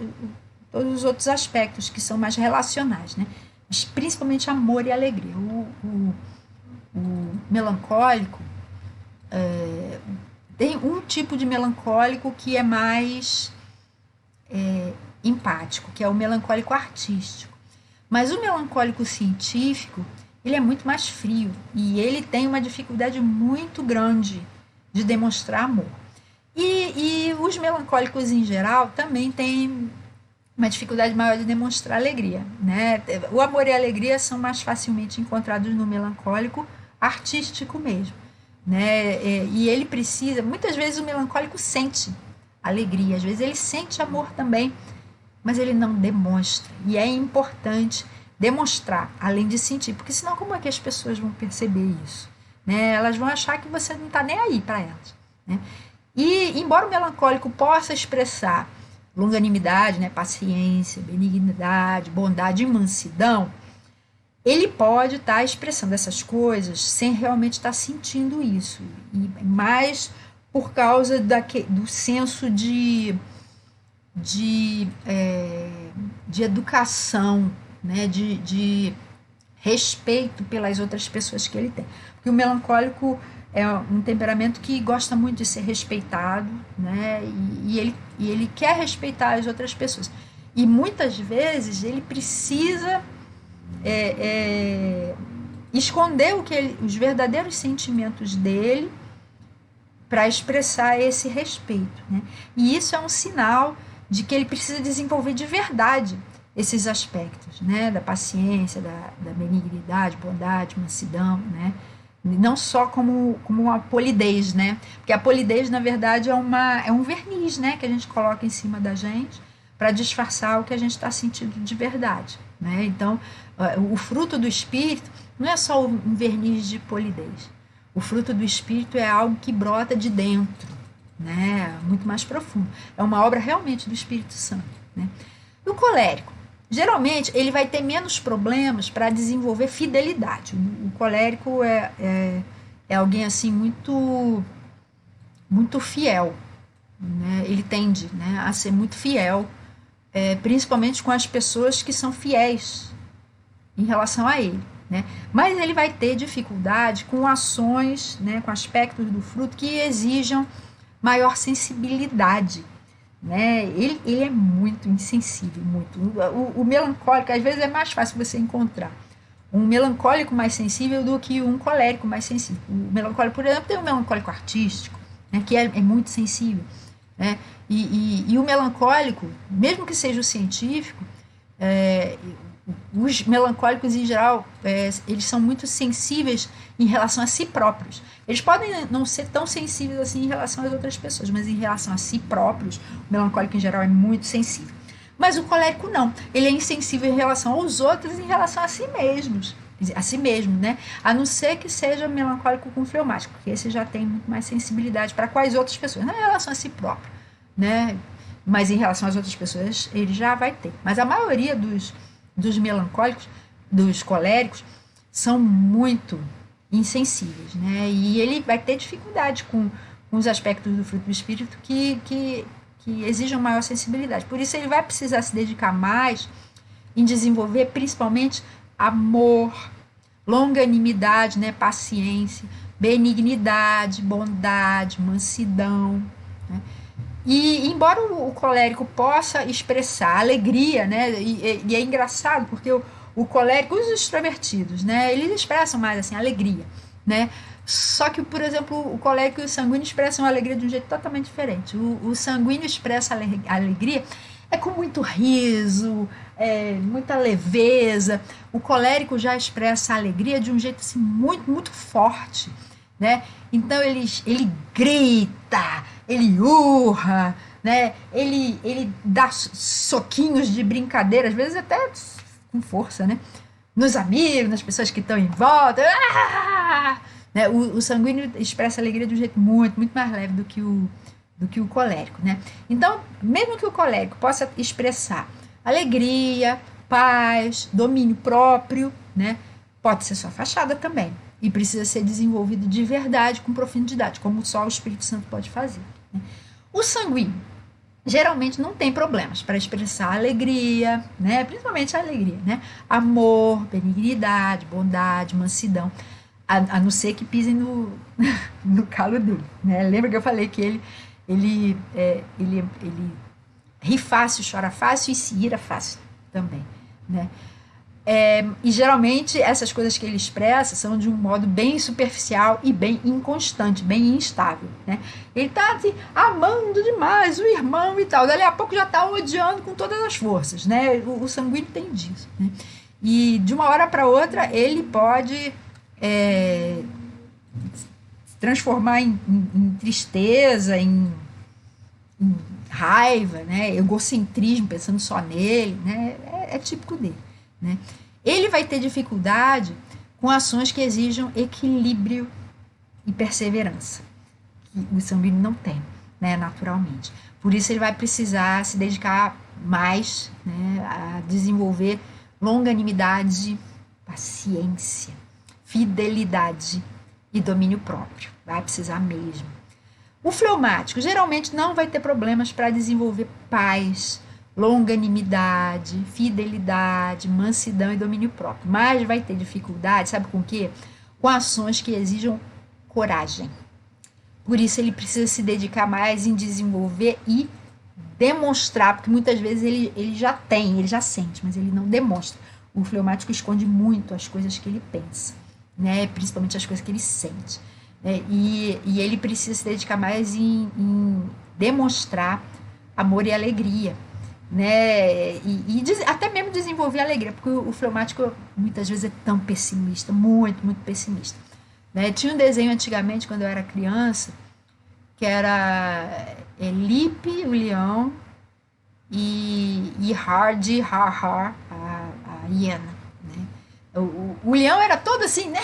todos os outros aspectos que são mais relacionais, né? Mas principalmente amor e alegria. O melancólico, tem um tipo de melancólico que é mais empático, que é o melancólico artístico. Mas o melancólico científico, ele é muito mais frio e ele tem uma dificuldade muito grande de demonstrar amor. E os melancólicos em geral também têm uma dificuldade maior de demonstrar alegria, né? O amor e a alegria são mais facilmente encontrados no melancólico artístico mesmo, né? E ele precisa, muitas vezes o melancólico sente alegria, às vezes ele sente amor também, mas ele não demonstra. E é importante demonstrar, além de sentir, porque senão como é que as pessoas vão perceber isso, né? Elas vão achar que você não está nem aí para elas, né? E embora o melancólico possa expressar longanimidade, né, paciência, benignidade, bondade e mansidão, ele pode estar expressando essas coisas sem realmente estar sentindo isso, e mais por causa do senso de educação, né, de respeito pelas outras pessoas que ele tem. Porque o melancólico é um temperamento que gosta muito de ser respeitado, né, e ele quer respeitar as outras pessoas. E muitas vezes ele precisa esconder os verdadeiros sentimentos dele para expressar esse respeito, né? E isso é um sinal de que ele precisa desenvolver de verdade esses aspectos, né? Da paciência, da benignidade, bondade, mansidão, né? Não só como uma polidez, né? Porque a polidez, na verdade, é um verniz, né? Que a gente coloca em cima da gente para disfarçar o que a gente está sentindo de verdade, né? Então, o fruto do Espírito não é só um verniz de polidez. O fruto do Espírito é algo que brota de dentro, né? Muito mais profundo. É uma obra realmente do Espírito Santo, né? E o colérico, geralmente, ele vai ter menos problemas para desenvolver fidelidade. O colérico é alguém assim muito, muito fiel, né? Ele tende, né, a ser muito fiel, principalmente com as pessoas que são fiéis em relação a ele, né? Mas ele vai ter dificuldade com ações, né, com aspectos do fruto que exijam maior sensibilidade, né? Ele é muito insensível, muito. O melancólico, às vezes, é mais fácil você encontrar um melancólico mais sensível do que um colérico mais sensível. O melancólico, por exemplo, tem um melancólico artístico, né, que é muito sensível. né? E o melancólico, mesmo que seja o científico, os melancólicos em geral, eles são muito sensíveis em relação a si próprios. Eles podem não ser tão sensíveis assim em relação às outras pessoas, mas em relação a si próprios, o melancólico em geral é muito sensível. Mas o colérico não, ele é insensível em relação aos outros e em relação a si mesmo, né? A não ser que seja melancólico com fleumático, porque esse já tem muito mais sensibilidade para quais outras pessoas, não em relação a si próprio, né? Mas em relação às outras pessoas ele já vai ter. Mas a maioria dos melancólicos, dos coléricos, são muito insensíveis, né? E ele vai ter dificuldade com os aspectos do fruto do espírito que exijam maior sensibilidade. Por isso ele vai precisar se dedicar mais em desenvolver principalmente amor, longanimidade, né? Paciência, benignidade, bondade, mansidão, né? E embora o colérico possa expressar alegria, né? E é engraçado porque o colérico, os extrovertidos, né? Eles expressam mais assim alegria, né? Só que, por exemplo, o colérico e o sanguíneo expressam a alegria de um jeito totalmente diferente. O sanguíneo expressa a alegria com muito riso, muita leveza. O colérico já expressa a alegria de um jeito assim, muito, muito forte, né? Então ele grita, ele urra, né? Ele dá soquinhos de brincadeira, às vezes até com força, né? Nos amigos, nas pessoas que estão em volta. Né? O sanguíneo expressa a alegria de um jeito muito, muito mais leve do que o colérico, né? Então, mesmo que o colérico possa expressar alegria, paz, domínio próprio, né? Pode ser só fachada também. E precisa ser desenvolvido de verdade, com profundidade, como só o Espírito Santo pode fazer, né? O sanguíneo geralmente não tem problemas para expressar alegria, né? Principalmente a alegria, né? Amor, benignidade, bondade, mansidão, a não ser que pisem no calo dele, né? Lembra que eu falei que ele ri fácil, chora fácil e se ira fácil também, né? E geralmente essas coisas que ele expressa são de um modo bem superficial e bem inconstante, bem instável, né? Ele tá assim, amando demais o irmão e tal, dali a pouco já tá odiando com todas as forças, né? O sanguíneo tem disso, né? E de uma hora para outra ele pode se transformar em tristeza, em raiva, né? Egocentrismo, pensando só nele, né? É típico dele, né? Ele vai ter dificuldade com ações que exijam equilíbrio e perseverança, que o sanguíneo não tem, né, naturalmente. Por isso ele vai precisar se dedicar mais, né, a desenvolver longanimidade, paciência, fidelidade e domínio próprio. Vai precisar mesmo. O fleumático geralmente não vai ter problemas para desenvolver paz, longanimidade, fidelidade, mansidão e domínio próprio. Mas vai ter dificuldade, sabe com o quê? Com ações que exijam coragem. Por isso ele precisa se dedicar mais em desenvolver e demonstrar, porque muitas vezes ele já tem, ele já sente, mas ele não demonstra. O fleumático esconde muito as coisas que ele pensa, né? Principalmente as coisas que ele sente, né? E ele precisa se dedicar mais em demonstrar amor e alegria, né? E até mesmo desenvolver alegria, porque o fleumático muitas vezes é tão pessimista, muito, muito pessimista, né? Tinha um desenho antigamente, quando eu era criança, que era Lipe, o leão, e Hard, a hiena, né? O leão era todo assim, né?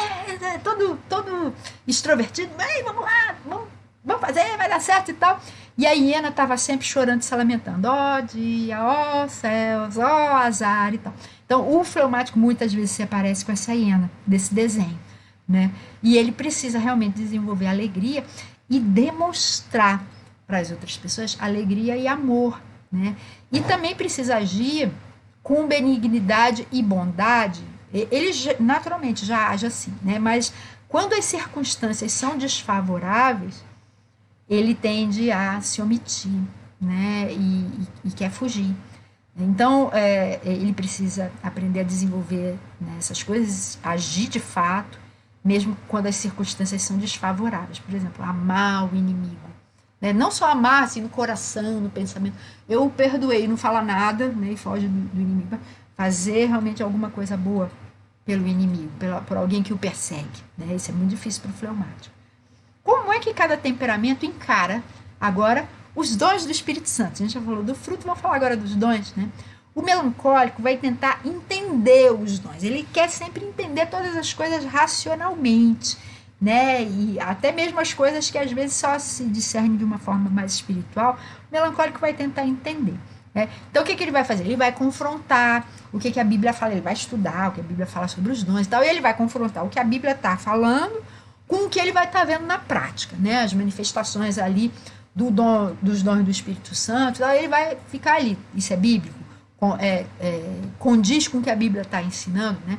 Todo extrovertido, vamos lá, vamos fazer, vai dar certo e tal. E a hiena estava sempre chorando e se lamentando. Ó dia, ó céus, ó azar e tal. Então, o fleumático muitas vezes se aparece com essa hiena desse desenho, né? E ele precisa realmente desenvolver alegria e demonstrar para as outras pessoas alegria e amor, né? E também precisa agir com benignidade e bondade. Ele naturalmente já age assim, né? Mas quando as circunstâncias são desfavoráveis, ele tende a se omitir, né? E quer fugir. Então, ele precisa aprender a desenvolver, né, essas coisas, agir de fato, mesmo quando as circunstâncias são desfavoráveis. Por exemplo, amar o inimigo, Não só amar assim, no coração, no pensamento. Eu o perdoei, não fala nada, né, e foge do inimigo. Fazer realmente alguma coisa boa pelo inimigo, por alguém que o persegue. Né? Isso é muito difícil para o fleumático. Como é que cada temperamento encara agora os dons do Espírito Santo? A gente já falou do fruto, vamos falar agora dos dons, né? O melancólico vai tentar entender os dons. Ele quer sempre entender todas as coisas racionalmente, né? E até mesmo as coisas que às vezes só se discernem de uma forma mais espiritual, o melancólico vai tentar entender. Né? Então, o que ele vai fazer? Ele vai confrontar o que a Bíblia fala, ele vai estudar o que a Bíblia fala sobre os dons e tal, e ele vai confrontar o que a Bíblia está falando com o que ele vai estar vendo na prática, né? As manifestações ali dos dons do Espírito Santo, então ele vai ficar ali, isso é bíblico, condiz com o que a Bíblia está ensinando, né?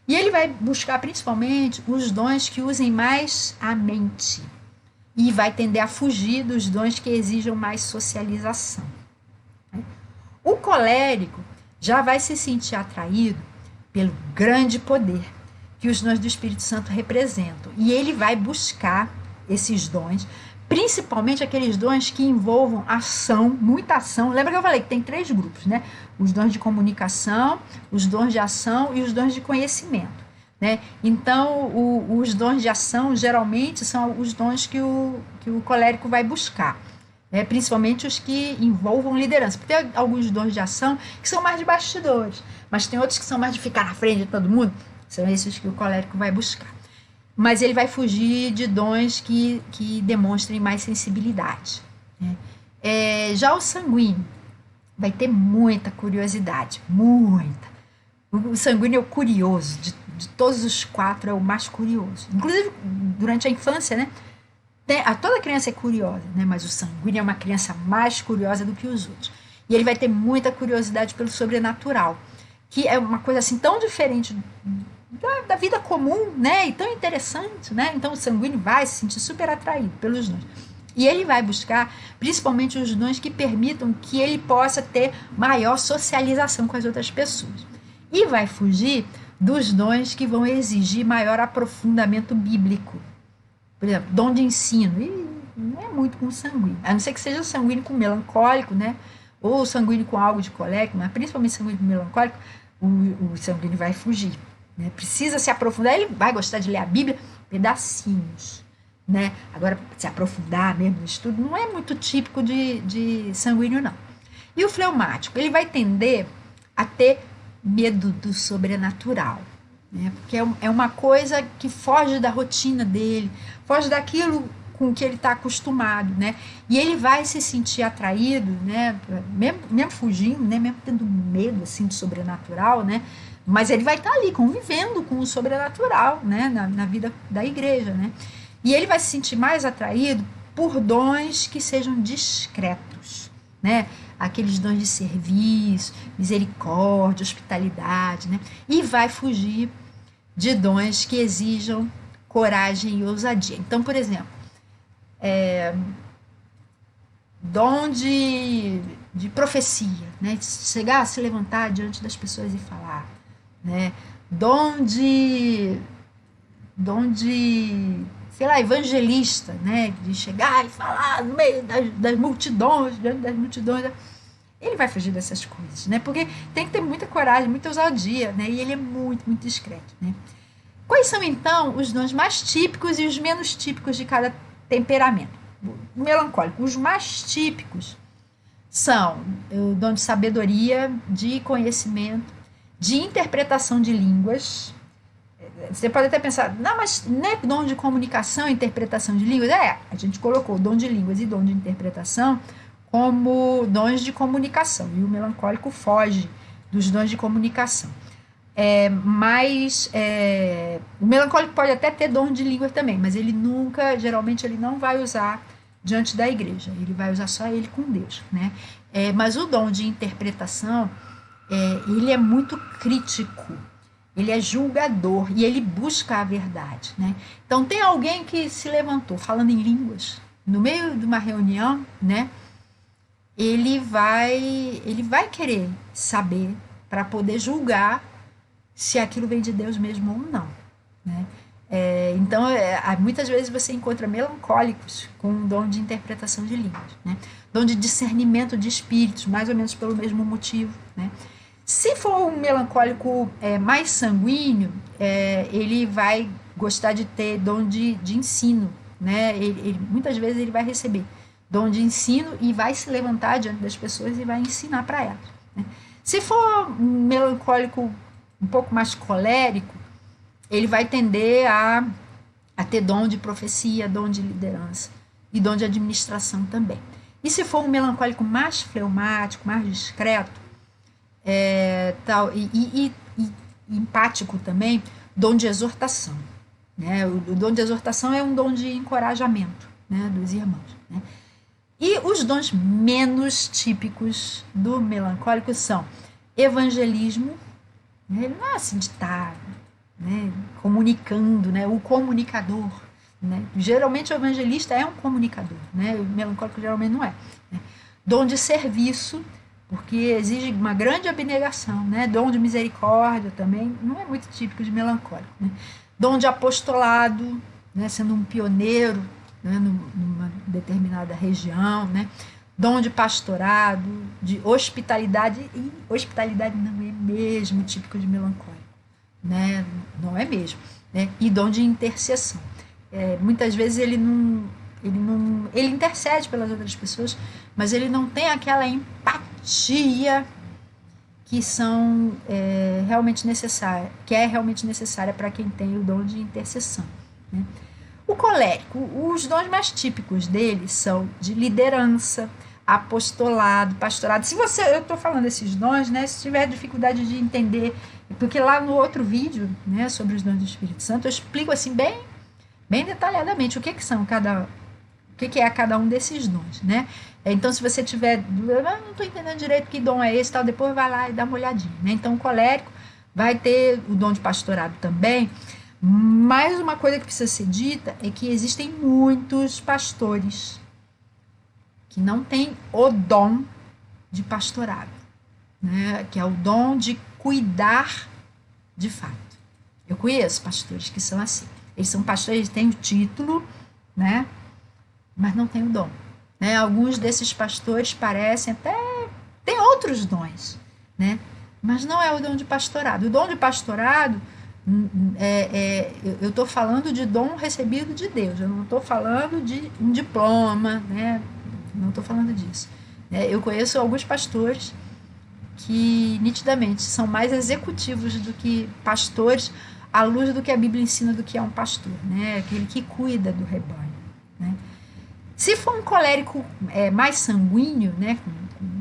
E ele vai buscar principalmente os dons que usem mais a mente e vai tender a fugir dos dons que exijam mais socialização. Né? O colérico já vai se sentir atraído pelo grande poder que os dons do Espírito Santo representam. E ele vai buscar esses dons, principalmente aqueles dons que envolvam ação, muita ação. Lembra que eu falei que tem 3 grupos, né? Os dons de comunicação, os dons de ação e os dons de conhecimento. Né? Então, os dons de ação, geralmente, são os dons que o colérico vai buscar. Principalmente os que envolvam liderança. Porque tem alguns dons de ação que são mais de bastidores, mas tem outros que são mais de ficar na frente de todo mundo. São esses que o colérico vai buscar. Mas ele vai fugir de dons que demonstrem mais sensibilidade. Né? Já o sanguíneo vai ter muita curiosidade, muita. O sanguíneo é o curioso, de todos os 4 é o mais curioso. Inclusive, durante a infância, né? Toda criança é curiosa, né? Mas o sanguíneo é uma criança mais curiosa do que os outros. E ele vai ter muita curiosidade pelo sobrenatural, que é uma coisa assim tão diferente da vida comum, né? E tão interessante, né? Então o sanguíneo vai se sentir super atraído pelos dons. E ele vai buscar principalmente os dons que permitam que ele possa ter maior socialização com as outras pessoas. E vai fugir dos dons que vão exigir maior aprofundamento bíblico. Por exemplo, dom de ensino. E não é muito com sanguíneo. A não ser que seja o sanguíneo com melancólico, né? Ou sanguíneo com algo de colérico, mas principalmente sanguíneo com melancólico, o sanguíneo vai fugir. Né? Precisa se aprofundar, ele vai gostar de ler a Bíblia, pedacinhos. Né? Agora, se aprofundar mesmo no estudo, não é muito típico de sanguíneo, não. E o fleumático, ele vai tender a ter medo do sobrenatural. Né? Porque é uma coisa que foge da rotina dele, foge daquilo com que ele está acostumado. Né? E ele vai se sentir atraído, né? mesmo fugindo, né? Mesmo tendo medo assim, do sobrenatural, né? Mas ele vai estar ali convivendo com o sobrenatural, né? na vida da igreja. Né? E ele vai se sentir mais atraído por dons que sejam discretos, né? Aqueles dons de serviço, misericórdia, hospitalidade, né? E vai fugir de dons que exijam coragem e ousadia. Então, por exemplo, dom de profecia, né? De chegar a se levantar diante das pessoas e falar, né? Dom de sei lá, evangelista, né? De chegar e falar no meio das multidões, diante das multidões. Ele vai fugir dessas coisas, né? Porque tem que ter muita coragem, muita ousadia, né? E ele é muito, muito discreto, né? Quais são, então, os dons mais típicos e os menos típicos de cada temperamento? O melancólico, os mais típicos são o dom de sabedoria, de conhecimento, de interpretação de línguas. Você pode até pensar, não, mas não é dom de comunicação e interpretação de línguas? A gente colocou dom de línguas e dom de interpretação como dons de comunicação, e o melancólico foge dos dons de comunicação. Mas o melancólico pode até ter dom de língua também, mas ele nunca, geralmente ele não vai usar diante da igreja, ele vai usar só ele com Deus, né? Mas o dom de interpretação, ele é muito crítico, ele é julgador e ele busca a verdade, né? Então tem alguém que se levantou falando em línguas no meio de uma reunião, né? Ele vai querer saber para poder julgar se aquilo vem de Deus mesmo ou não, né? Então, muitas vezes você encontra melancólicos com um dom de interpretação de línguas, né? Dom de discernimento de espíritos, mais ou menos pelo mesmo motivo, né? Se for um melancólico mais sanguíneo, ele vai gostar de ter dom de ensino, né? Muitas vezes ele vai receber dom de ensino e vai se levantar diante das pessoas e vai ensinar para elas, né? Se for um melancólico um pouco mais colérico, ele vai tender a ter dom de profecia, dom de liderança e dom de administração também. E se for um melancólico mais fleumático, mais discreto, e empático também, dom de exortação, né? O dom de exortação é um dom de encorajamento, né, dos irmãos, né? E os dons menos típicos do melancólico são evangelismo, né? Ele não é assim de estar, né, comunicando, né, o comunicador, né? Geralmente o evangelista é um comunicador, né? O melancólico geralmente não é, né? Dom de serviço, porque exige uma grande abnegação, né? Dom de misericórdia também não é muito típico de melancólico, né? Dom de apostolado, né, sendo um pioneiro, né, numa determinada região, né? Dom de pastorado, de hospitalidade, e hospitalidade não é mesmo típico de melancólico, né? Não é mesmo, né? E dom de intercessão. Muitas vezes ele intercede pelas outras pessoas, mas ele não tem aquela empatia que realmente necessária, para quem tem o dom de intercessão, né? O colérico, os dons mais típicos dele são de liderança, apostolado, pastorado. Eu estou falando esses dons, né? Se tiver dificuldade de entender, porque lá no outro vídeo, né, sobre os dons do Espírito Santo, eu explico assim bem detalhadamente o que é cada um desses dons, né? Então, se você tiver dúvida, não estou entendendo direito que dom é esse, tal, depois vai lá e dá uma olhadinha, né? Então, o colérico vai ter o dom de pastorado também. Mas uma coisa que precisa ser dita é que existem muitos pastores que não têm o dom de pastorado, né? Que é o dom de cuidar de fato. Eu conheço pastores que são assim. Eles são pastores, eles têm o título, né? Mas não têm o dom, né? Alguns desses pastores parecem até... tem outros dons, né? Mas não é o dom de pastorado. O dom de pastorado... eu estou falando de dom recebido de Deus, eu não estou falando de um diploma, né? Não estou falando disso. Eu conheço alguns pastores que nitidamente são mais executivos do que pastores, à luz do que a Bíblia ensina do que é um pastor, né? Aquele que cuida do rebanho, né? Se for um colérico mais sanguíneo, né? Com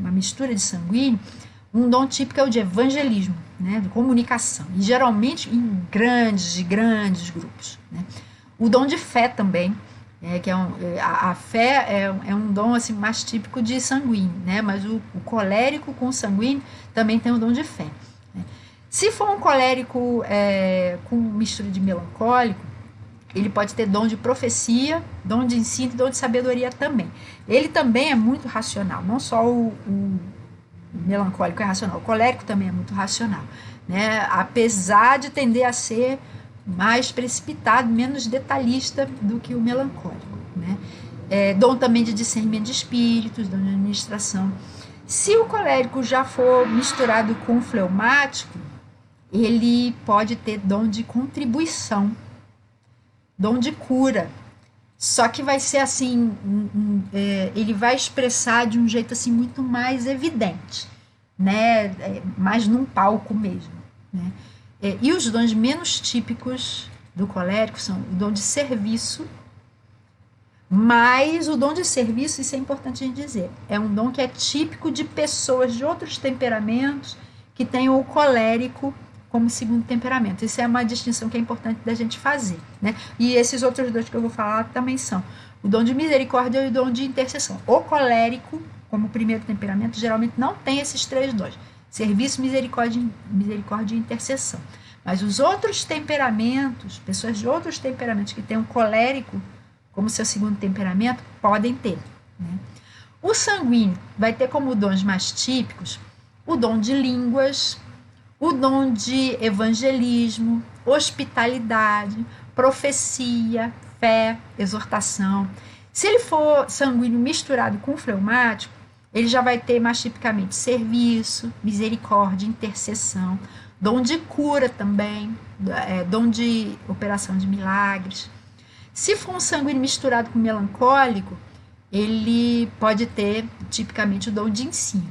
uma mistura de sanguíneo, um dom típico é o de evangelismo, né, de comunicação, e geralmente em grandes grupos, né? O dom de fé também, que a fé é um dom assim, mais típico de sanguíneo, né? Mas o colérico com sanguíneo também tem o dom de fé, né? Se for um colérico com mistura de melancólico, ele pode ter dom de profecia, dom de ensino e dom de sabedoria também. Ele também é muito racional, não só o melancólico é racional, o colérico também é muito racional, né? Apesar de tender a ser mais precipitado, menos detalhista do que o melancólico, né? Dom também de discernimento de espíritos, dom de administração. Se o colérico já for misturado com o fleumático, ele pode ter dom de contribuição, dom de cura. Só que vai ser assim, ele vai expressar de um jeito assim muito mais evidente, né? Mais num palco mesmo, né? E os dons menos típicos do colérico são o dom de serviço, mas o dom de serviço, isso é importante a gente dizer, é um dom que é típico de pessoas de outros temperamentos que têm o colérico como segundo temperamento. Isso é uma distinção que é importante da gente fazer, né? E esses outros dois que eu vou falar também são o dom de misericórdia e o dom de intercessão. O colérico, como primeiro temperamento, geralmente não tem esses três dons: serviço, misericórdia e intercessão. Mas os outros temperamentos, pessoas de outros temperamentos que têm o colérico como seu segundo temperamento, podem ter, né? O sanguíneo vai ter como dons mais típicos o dom de línguas, o dom de evangelismo, hospitalidade, profecia, fé, exortação. Se ele for sanguíneo misturado com fleumático, ele já vai ter mais tipicamente serviço, misericórdia, intercessão, dom de cura também, dom de operação de milagres. Se for um sanguíneo misturado com melancólico, ele pode ter tipicamente o dom de ensino.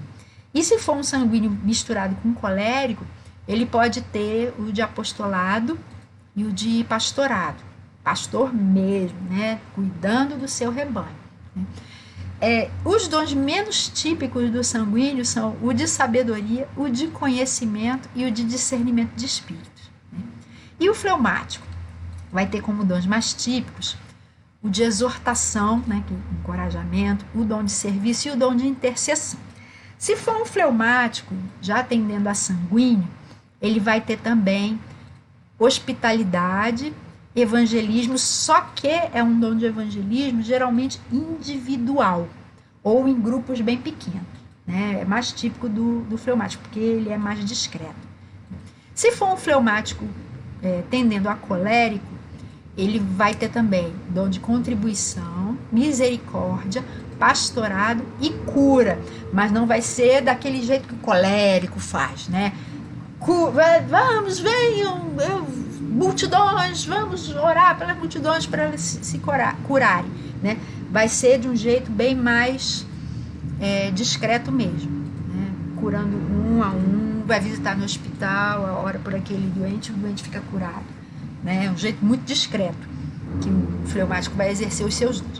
E se for um sanguíneo misturado com colérico, ele pode ter o de apostolado e o de pastorado. Pastor mesmo, né? Cuidando do seu rebanho. Os dons menos típicos do sanguíneo são o de sabedoria, o de conhecimento e o de discernimento de espíritos. E o fleumático vai ter como dons mais típicos o de exortação, né, que é encorajamento, o dom de serviço e o dom de intercessão. Se for um fleumático, já tendendo a sanguíneo, ele vai ter também hospitalidade, evangelismo, só que é um dom de evangelismo geralmente individual ou em grupos bem pequenos, né? É mais típico do fleumático, porque ele é mais discreto. Se for um fleumático tendendo a colérico, ele vai ter também dom de contribuição, misericórdia, pastorado e cura, mas não vai ser daquele jeito que o colérico faz, né? Vamos, venham, multidões, vamos orar pelas multidões para elas se curarem, né? Vai ser de um jeito bem mais discreto mesmo, né? Curando um a um, vai visitar no hospital, ora por aquele doente, o doente fica curado, né? É um jeito muito discreto que o fleumático vai exercer os seus dons.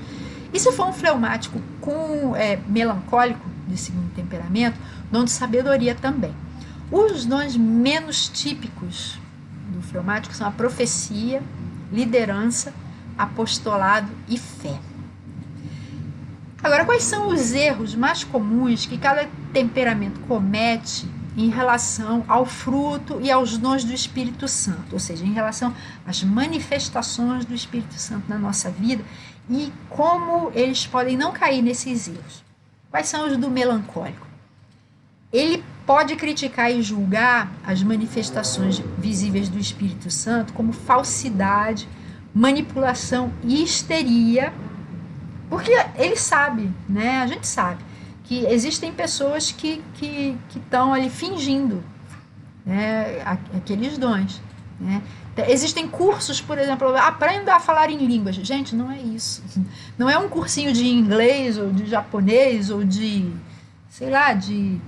E se for um fleumático com melancólico, de segundo temperamento, dom de sabedoria também. Os dons menos típicos do fleumático são a profecia, liderança, apostolado e fé. Agora, quais são os erros mais comuns que cada temperamento comete em relação ao fruto e aos dons do Espírito Santo, ou seja, em relação às manifestações do Espírito Santo na nossa vida e como eles podem não cair nesses erros? Quais são os do melancólico? Ele pode criticar e julgar as manifestações visíveis do Espírito Santo como falsidade, manipulação e histeria, porque ele sabe, né? A gente sabe que existem pessoas que estão ali fingindo, né, aqueles dons, né? Existem cursos, por exemplo, aprenda a falar em línguas. Gente, não é isso. Não é um cursinho de inglês ou de japonês ou de, sei lá, de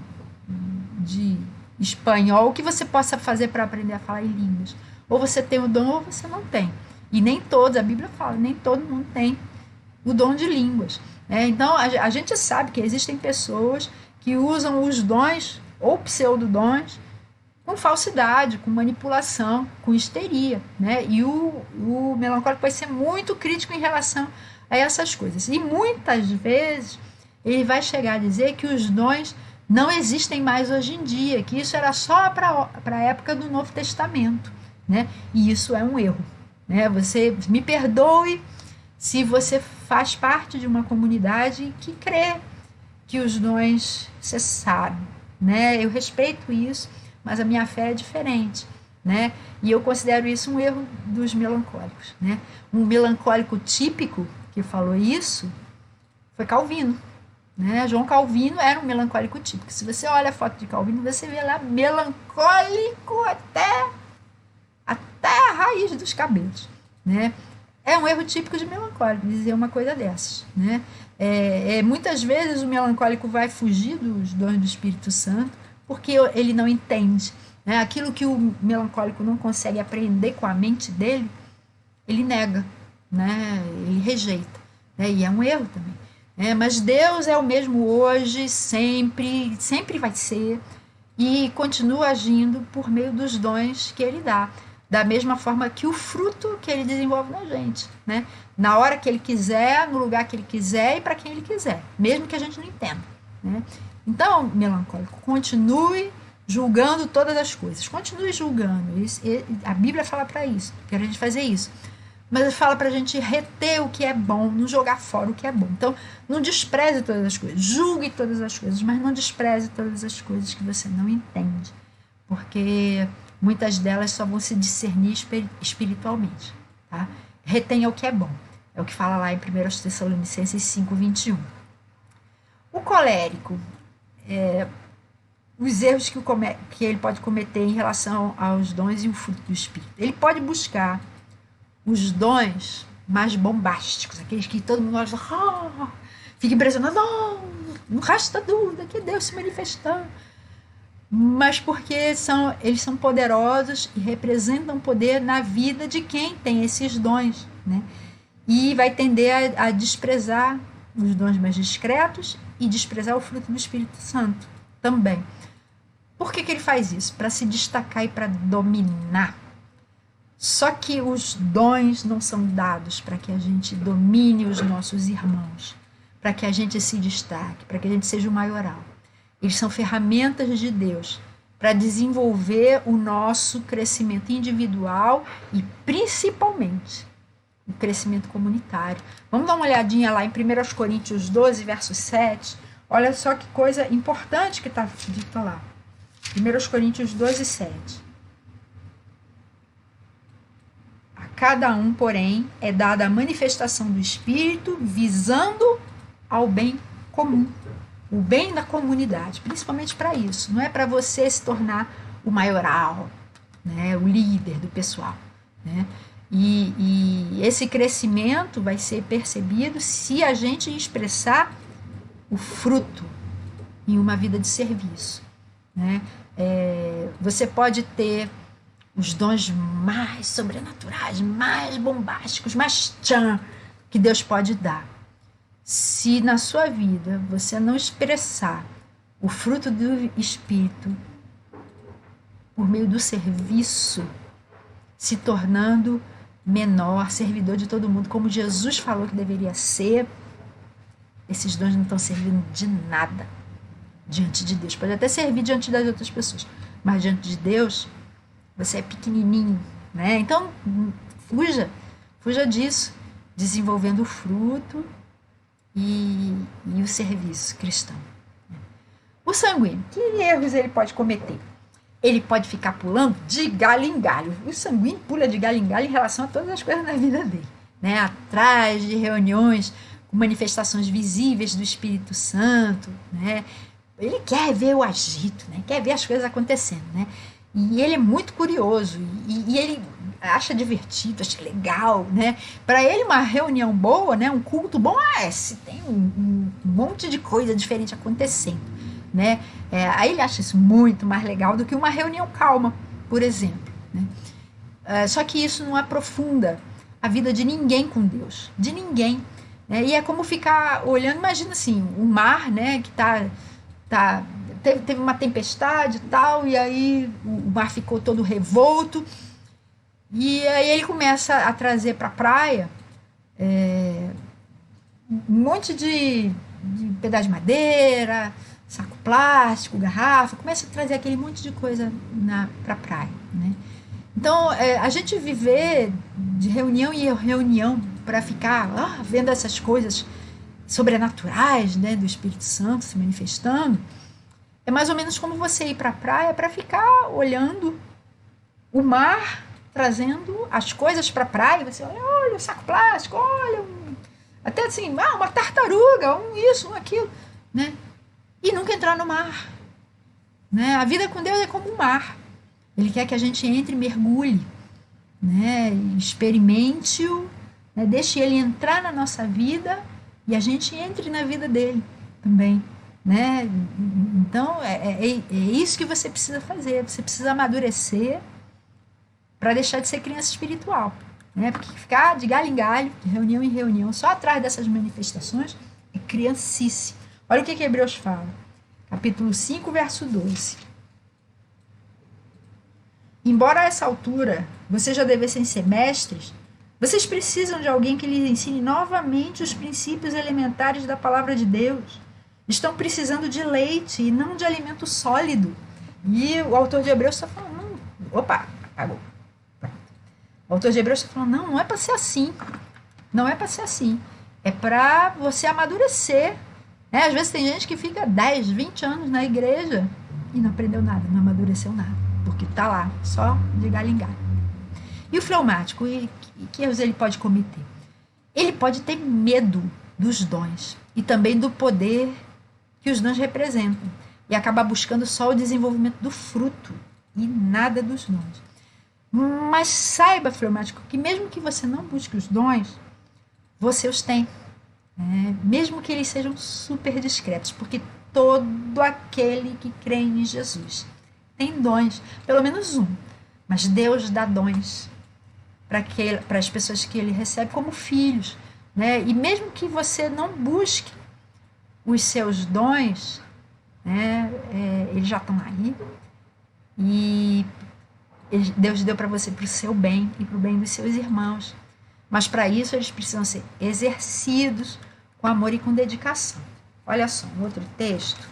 espanhol que você possa fazer para aprender a falar em línguas. Ou você tem o dom ou você não tem. E nem todos, a Bíblia fala, nem todo mundo tem o dom de línguas. Então, a gente sabe que existem pessoas que usam os dons ou pseudodons com falsidade, com manipulação, com histeria, né? E o melancólico vai ser muito crítico em relação a essas coisas. E muitas vezes ele vai chegar a dizer que os dons não existem mais hoje em dia, que isso era só para a época do Novo Testamento, né? E isso é um erro, né? Você me perdoe se você faz parte de uma comunidade que crê que os dons cessaram, né? Eu respeito isso, mas a minha fé é diferente, né? E eu considero isso um erro dos melancólicos, né? Um melancólico típico que falou isso foi Calvino, né? João Calvino era um melancólico típico. Se você olha a foto de Calvino, você vê lá melancólico até a raiz dos cabelos, né? É um erro típico de melancólico dizer uma coisa dessas, né? Muitas vezes o melancólico vai fugir dos dons do Espírito Santo porque ele não entende, né? Aquilo que o melancólico não consegue aprender com a mente dele, ele nega, né? Ele rejeita, né? E é um erro também. Mas Deus é o mesmo hoje, sempre, sempre vai ser, e continua agindo por meio dos dons que ele dá, da mesma forma que o fruto que ele desenvolve na gente, né? Na hora que ele quiser, no lugar que ele quiser e para quem ele quiser, mesmo que a gente não entenda, né? Então, melancólico, continue julgando todas as coisas, continue julgando, a Bíblia fala para isso, que a gente fazer isso, mas fala para a gente reter o que é bom, não jogar fora o que é bom. Então, não despreze todas as coisas, julgue todas as coisas, mas não despreze todas as coisas que você não entende, porque muitas delas só vão se discernir espiritualmente, tá? Retenha o que é bom. É o que fala lá em 1 Tessalonicenses 5:21. O colérico, os erros que ele pode cometer em relação aos dons e o fruto do Espírito. Ele pode buscar os dons mais bombásticos, aqueles que todo mundo olha e fica impressionado, não resta dúvida que é Deus se manifestando. Mas porque eles são poderosos e representam poder na vida de quem tem esses dons, né? E vai tender a desprezar os dons mais discretos e desprezar o fruto do Espírito Santo também. Por que ele faz isso? Para se destacar e para dominar. Só que os dons não são dados para que a gente domine os nossos irmãos, para que a gente se destaque, para que a gente seja o maioral. Eles são ferramentas de Deus para desenvolver o nosso crescimento individual e principalmente o crescimento comunitário. Vamos dar uma olhadinha lá em 1 Coríntios 12, verso 7. Olha só que coisa importante que está dito lá. 1 Coríntios 12, 7. A cada um, porém, é dada a manifestação do Espírito visando ao bem comum. O bem da comunidade, principalmente para isso. Não é para você se tornar o maioral, né, o líder do pessoal, né? E esse crescimento vai ser percebido se a gente expressar o fruto em uma vida de serviço, né? Você pode ter os dons mais sobrenaturais, mais bombásticos, mais tchan, que Deus pode dar. Se na sua vida você não expressar o fruto do Espírito por meio do serviço, se tornando menor, servidor de todo mundo, como Jesus falou que deveria ser, esses dons não estão servindo de nada diante de Deus. Pode até servir diante das outras pessoas, mas diante de Deus, você é pequenininho, né? Então, fuja disso, desenvolvendo o fruto e o serviço cristão. O sanguíneo, que erros ele pode cometer? Ele pode ficar pulando de galho em galho. O sanguíneo pula de galho em galho em relação a todas as coisas na vida dele, né? Atrás de reuniões com manifestações visíveis do Espírito Santo, né? Ele quer ver o agito, né? Quer ver as coisas acontecendo, né? E ele é muito curioso e ele acha divertido, acha legal, né? Para ele uma reunião boa, né? Um culto bom, se tem um monte de coisa diferente acontecendo, né? Aí ele acha isso muito mais legal do que uma reunião calma, por exemplo, né? Só que isso não aprofunda a vida de ninguém com Deus, de ninguém, né? E é como ficar olhando, imagina assim, o mar, né? Que teve uma tempestade e tal, e aí o mar ficou todo revolto, e aí ele começa a trazer para a praia um monte de pedaço de madeira, saco plástico, garrafa, começa a trazer aquele monte de coisa para a praia, né? Então, a gente viver de reunião em reunião para ficar vendo essas coisas sobrenaturais, né, do Espírito Santo se manifestando, é mais ou menos como você ir para a praia para ficar olhando o mar, trazendo as coisas para a praia, você olha o saco plástico, olha, até assim, uma tartaruga, isso, aquilo, né? E nunca entrar no mar, né? A vida com Deus é como um mar. Ele quer que a gente entre e mergulhe, né? Experimente-o, né? Deixe ele entrar na nossa vida e a gente entre na vida dele também, né? Então, é isso que você precisa fazer. Você precisa amadurecer para deixar de ser criança espiritual, né? Porque ficar de galho em galho, de reunião em reunião, só atrás dessas manifestações, é criancice. Olha o que Hebreus fala. Capítulo 5, verso 12. Embora a essa altura vocês já devessem ser mestres, vocês precisam de alguém que lhes ensine novamente os princípios elementares da palavra de Deus. Estão precisando de leite e não de alimento sólido. E o autor de Hebreus está falando, opa, apagou. O autor de Hebreus está falando, não é para ser assim. Não é para ser assim. É para você amadurecer. Às vezes tem gente que fica 10, 20 anos na igreja e não aprendeu nada, não amadureceu nada, porque está lá, só de galho em galho. E o fleumático, que erros ele pode cometer? Ele pode ter medo dos dons e também do poder que os dons representam e acabar buscando só o desenvolvimento do fruto e nada dos dons. Mas saiba, fleumático, que mesmo que você não busque os dons, você os tem. Mesmo que eles sejam super discretos, porque todo aquele que crê em Jesus tem dons, pelo menos um. Mas Deus dá dons para as pessoas que ele recebe como filhos. E mesmo que você não busque os seus dons, eles já estão aí. E Deus deu para você para o seu bem e para o bem dos seus irmãos. Mas para isso eles precisam ser exercidos com amor e com dedicação. Olha só, um outro texto.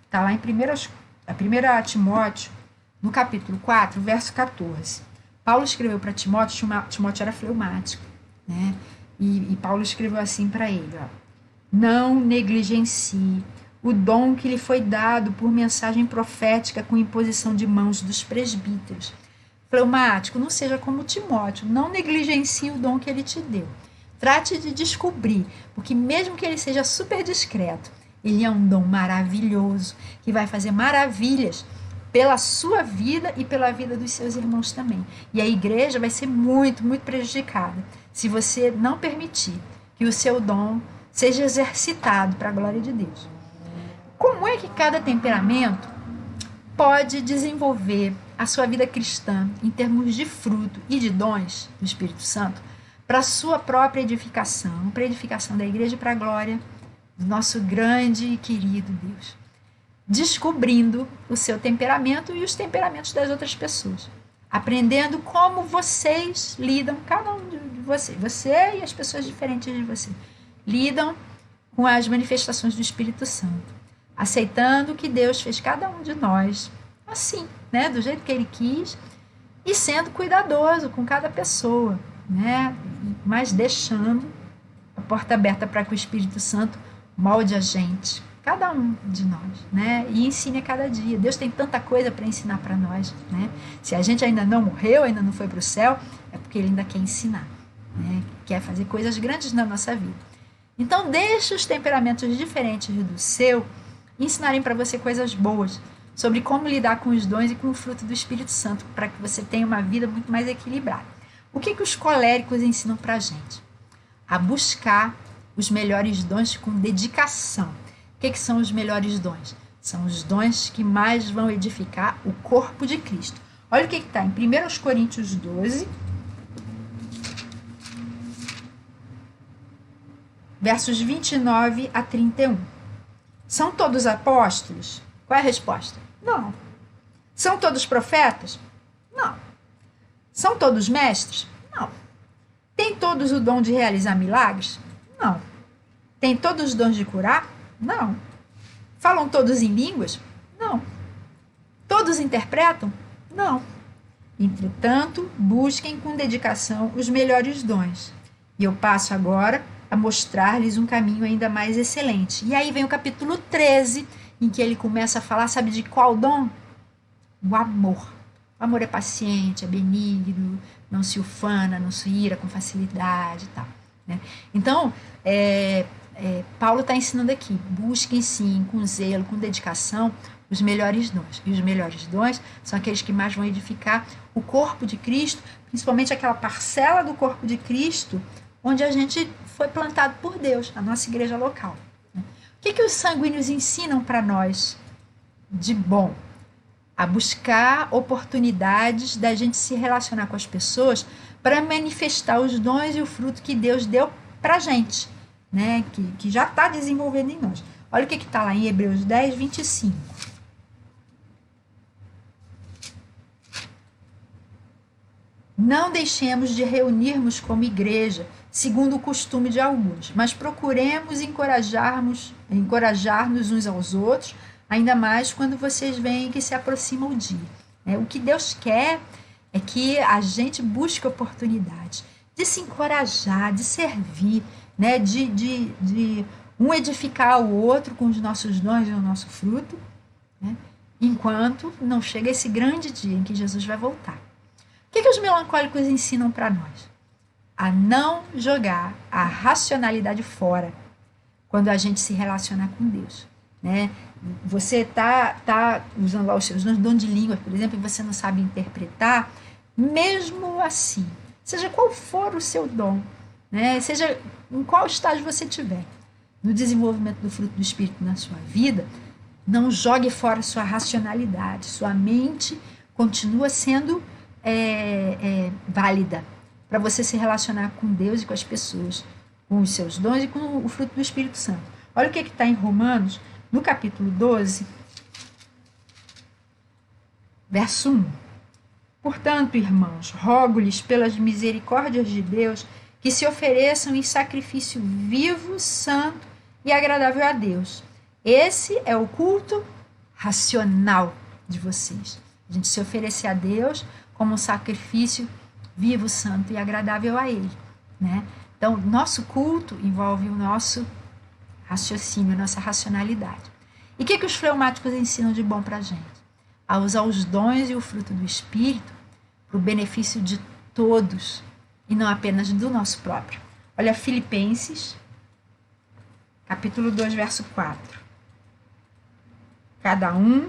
Está lá em 1 Timóteo, no capítulo 4, verso 14. Paulo escreveu para Timóteo, Timóteo era fleumático, E Paulo escreveu assim para ele, não negligencie o dom que lhe foi dado por mensagem profética com imposição de mãos dos presbíteros. Fleumático, não seja como Timóteo, não negligencie o dom que ele te deu. Trate de descobrir, porque mesmo que ele seja super discreto, ele é um dom maravilhoso, que vai fazer maravilhas pela sua vida e pela vida dos seus irmãos também. E a igreja vai ser muito, muito prejudicada se você não permitir que o seu dom seja exercitado para a glória de Deus. Como é que cada temperamento pode desenvolver a sua vida cristã em termos de fruto e de dons do Espírito Santo para a sua própria edificação, para a edificação da igreja e para a glória do nosso grande e querido Deus? Descobrindo o seu temperamento e os temperamentos das outras pessoas. Aprendendo como vocês lidam, cada um de vocês, você e as pessoas diferentes de você, lidam com as manifestações do Espírito Santo. Aceitando que Deus fez cada um de nós assim, do jeito que Ele quis, e sendo cuidadoso com cada pessoa, mas deixando a porta aberta para que o Espírito Santo molde a gente, cada um de nós, e ensine a cada dia. Deus tem tanta coisa para ensinar para nós, Se a gente ainda não morreu, ainda não foi para o céu, é porque Ele ainda quer ensinar, quer fazer coisas grandes na nossa vida. Então, deixe os temperamentos diferentes do seu ensinarem para você coisas boas sobre como lidar com os dons e com o fruto do Espírito Santo, para que você tenha uma vida muito mais equilibrada. O que os coléricos ensinam para a gente? A buscar os melhores dons com dedicação. O que são os melhores dons? São os dons que mais vão edificar o corpo de Cristo. Olha o que está em 1 Coríntios 12, versos 29 a 31. São todos apóstolos? Qual é a resposta? Não. São todos profetas? Não. São todos mestres? Não. Têm todos o dom de realizar milagres? Não. Têm todos os dons de curar? Não. Falam todos em línguas? Não. Todos interpretam? Não. Entretanto, busquem com dedicação os melhores dons. E eu passo agora a mostrar-lhes um caminho ainda mais excelente. E aí vem o capítulo 13, em que ele começa a falar, sabe de qual dom? O amor. O amor é paciente, é benigno, não se ufana, não se ira com facilidade e tal. Então, Paulo está ensinando aqui, busquem sim, com zelo, com dedicação, os melhores dons. E os melhores dons são aqueles que mais vão edificar o corpo de Cristo, principalmente aquela parcela do corpo de Cristo onde a gente foi plantado por Deus, a nossa igreja local. O que os sanguíneos ensinam para nós de bom? A buscar oportunidades da gente se relacionar com as pessoas para manifestar os dons e o fruto que Deus deu para a gente, que já está desenvolvendo em nós. Olha o que está lá em Hebreus 10, 25. Não deixemos de reunirmos como igreja, segundo o costume de alguns, mas procuremos encorajar-nos uns aos outros, ainda mais quando vocês veem que se aproxima o dia. O que Deus quer é que a gente busque oportunidade de se encorajar, de servir, de um edificar o outro com os nossos dons e o nosso fruto, enquanto não chega esse grande dia em que Jesus vai voltar. O que os melancólicos ensinam para nós? A não jogar a racionalidade fora quando a gente se relacionar com Deus, né? Você tá usando lá os seus dons de língua, por exemplo, e você não sabe interpretar, mesmo assim, seja qual for o seu dom, né? Seja em qual estágio você estiver, no desenvolvimento do fruto do Espírito na sua vida, não jogue fora sua racionalidade, sua mente continua sendo válida para você se relacionar com Deus e com as pessoas, com os seus dons e com o fruto do Espírito Santo. Olha o que está em Romanos, no capítulo 12, verso 1. Portanto, irmãos, rogo-lhes pelas misericórdias de Deus que se ofereçam em sacrifício vivo, santo e agradável a Deus. Esse é o culto racional de vocês. A gente se oferecer a Deus como um sacrifício vivo, santo e agradável a Ele, né? Então, nosso culto envolve o nosso raciocínio, a nossa racionalidade. E o que os fleumáticos ensinam de bom para a gente? A usar os dons e o fruto do Espírito para o benefício de todos e não apenas do nosso próprio. Olha, Filipenses, capítulo 2, verso 4. Cada um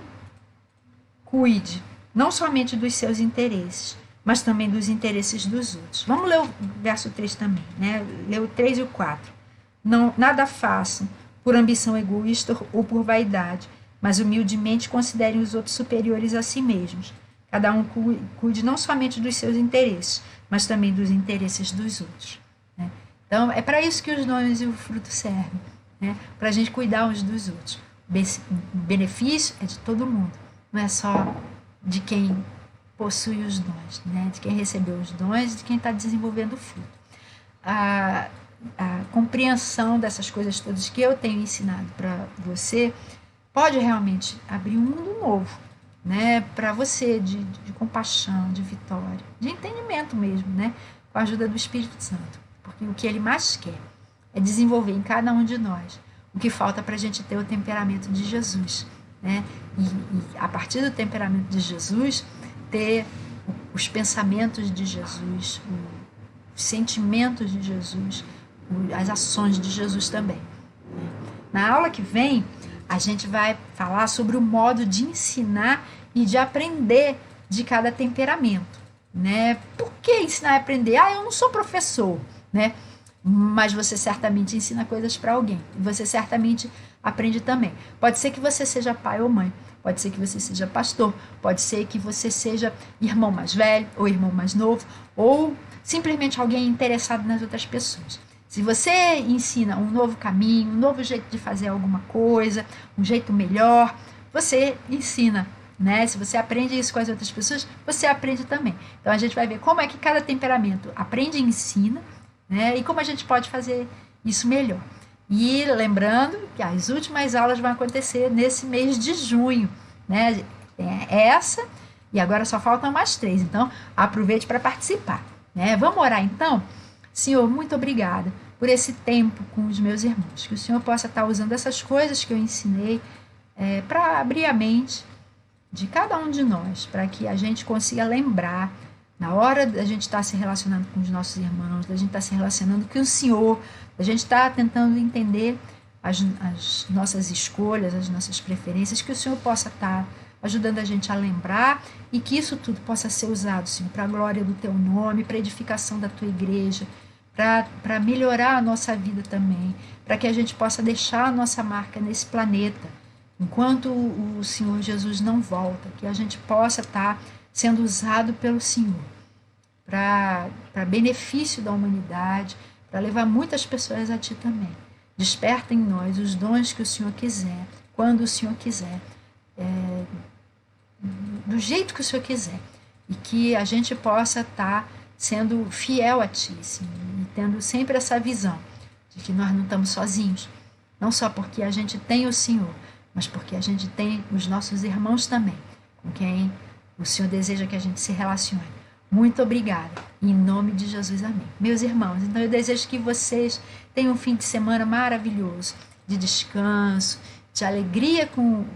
cuide não somente dos seus interesses, mas também dos interesses dos outros. Vamos ler o verso 3 também, né? Ler o 3 e o 4. Não, nada façam por ambição egoísta ou por vaidade, mas humildemente considerem os outros superiores a si mesmos. Cada um cuide não somente dos seus interesses, mas também dos interesses dos outros, né? Então, é para isso que os dons e o fruto servem, né? Para a gente cuidar uns dos outros. O benefício é de todo mundo, não é só de quem possui os dons, né? De quem recebeu os dons e de quem está desenvolvendo o fruto. A compreensão dessas coisas todas que eu tenho ensinado para você pode realmente abrir um mundo novo, né? Para você, de compaixão, de vitória, de entendimento mesmo, né? Com a ajuda do Espírito Santo. Porque o que ele mais quer é desenvolver em cada um de nós o que falta para a gente ter o temperamento de Jesus, né? E a partir do temperamento de Jesus, ter os pensamentos de Jesus, os sentimentos de Jesus, as ações de Jesus também. Na aula que vem, a gente vai falar sobre o modo de ensinar e de aprender de cada temperamento, né? Por que ensinar e aprender? Eu não sou professor, né? Mas você certamente ensina coisas para alguém. E você certamente aprende também. Pode ser que você seja pai ou mãe. Pode ser que você seja pastor. Pode ser que você seja irmão mais velho ou irmão mais novo. Ou simplesmente alguém interessado nas outras pessoas. Se você ensina um novo caminho, um novo jeito de fazer alguma coisa, um jeito melhor, você ensina, né? Se você aprende isso com as outras pessoas, você aprende também. Então a gente vai ver como é que cada temperamento aprende e ensina, né? E como a gente pode fazer isso melhor. E lembrando que as últimas aulas vão acontecer nesse mês de junho, né? Essa, e agora só faltam mais 3. Então aproveite para participar, né? Vamos orar então? Senhor, muito obrigada por esse tempo com os meus irmãos. Que o Senhor possa estar usando essas coisas que eu ensinei para abrir a mente de cada um de nós, para que a gente consiga lembrar, na hora da gente estar se relacionando com os nossos irmãos, da gente estar se relacionando com o Senhor, da gente estar tentando entender as nossas escolhas, as nossas preferências, que o Senhor possa estar ajudando a gente a lembrar e que isso tudo possa ser usado, Senhor, para a glória do Teu nome, para a edificação da Tua igreja, para melhorar a nossa vida também, para que a gente possa deixar a nossa marca nesse planeta, enquanto o Senhor Jesus não volta, que a gente possa estar sendo usado pelo Senhor, para benefício da humanidade, para levar muitas pessoas a Ti também. Desperta em nós os dons que o Senhor quiser, quando o Senhor quiser, do jeito que o Senhor quiser, e que a gente possa estar sendo fiel a Ti, Senhor, e tendo sempre essa visão de que nós não estamos sozinhos, não só porque a gente tem o Senhor, mas porque a gente tem os nossos irmãos também, com quem o Senhor deseja que a gente se relacione. Muito obrigada. Em nome de Jesus, amém. Meus irmãos, então eu desejo que vocês tenham um fim de semana maravilhoso, de descanso, de alegria com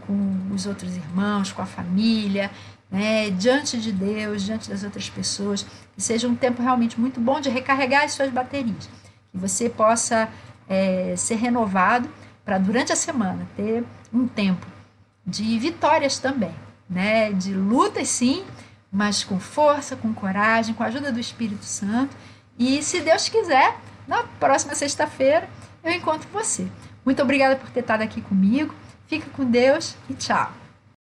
os outros irmãos, com a família, né, diante de Deus, diante das outras pessoas, que seja um tempo realmente muito bom de recarregar as suas baterias, que você possa ser renovado para durante a semana ter um tempo de vitórias também, né, de lutas sim, mas com força, com coragem, com a ajuda do Espírito Santo. E se Deus quiser, na próxima sexta-feira eu encontro você. Muito obrigada por ter estado aqui comigo. Fica com Deus e tchau.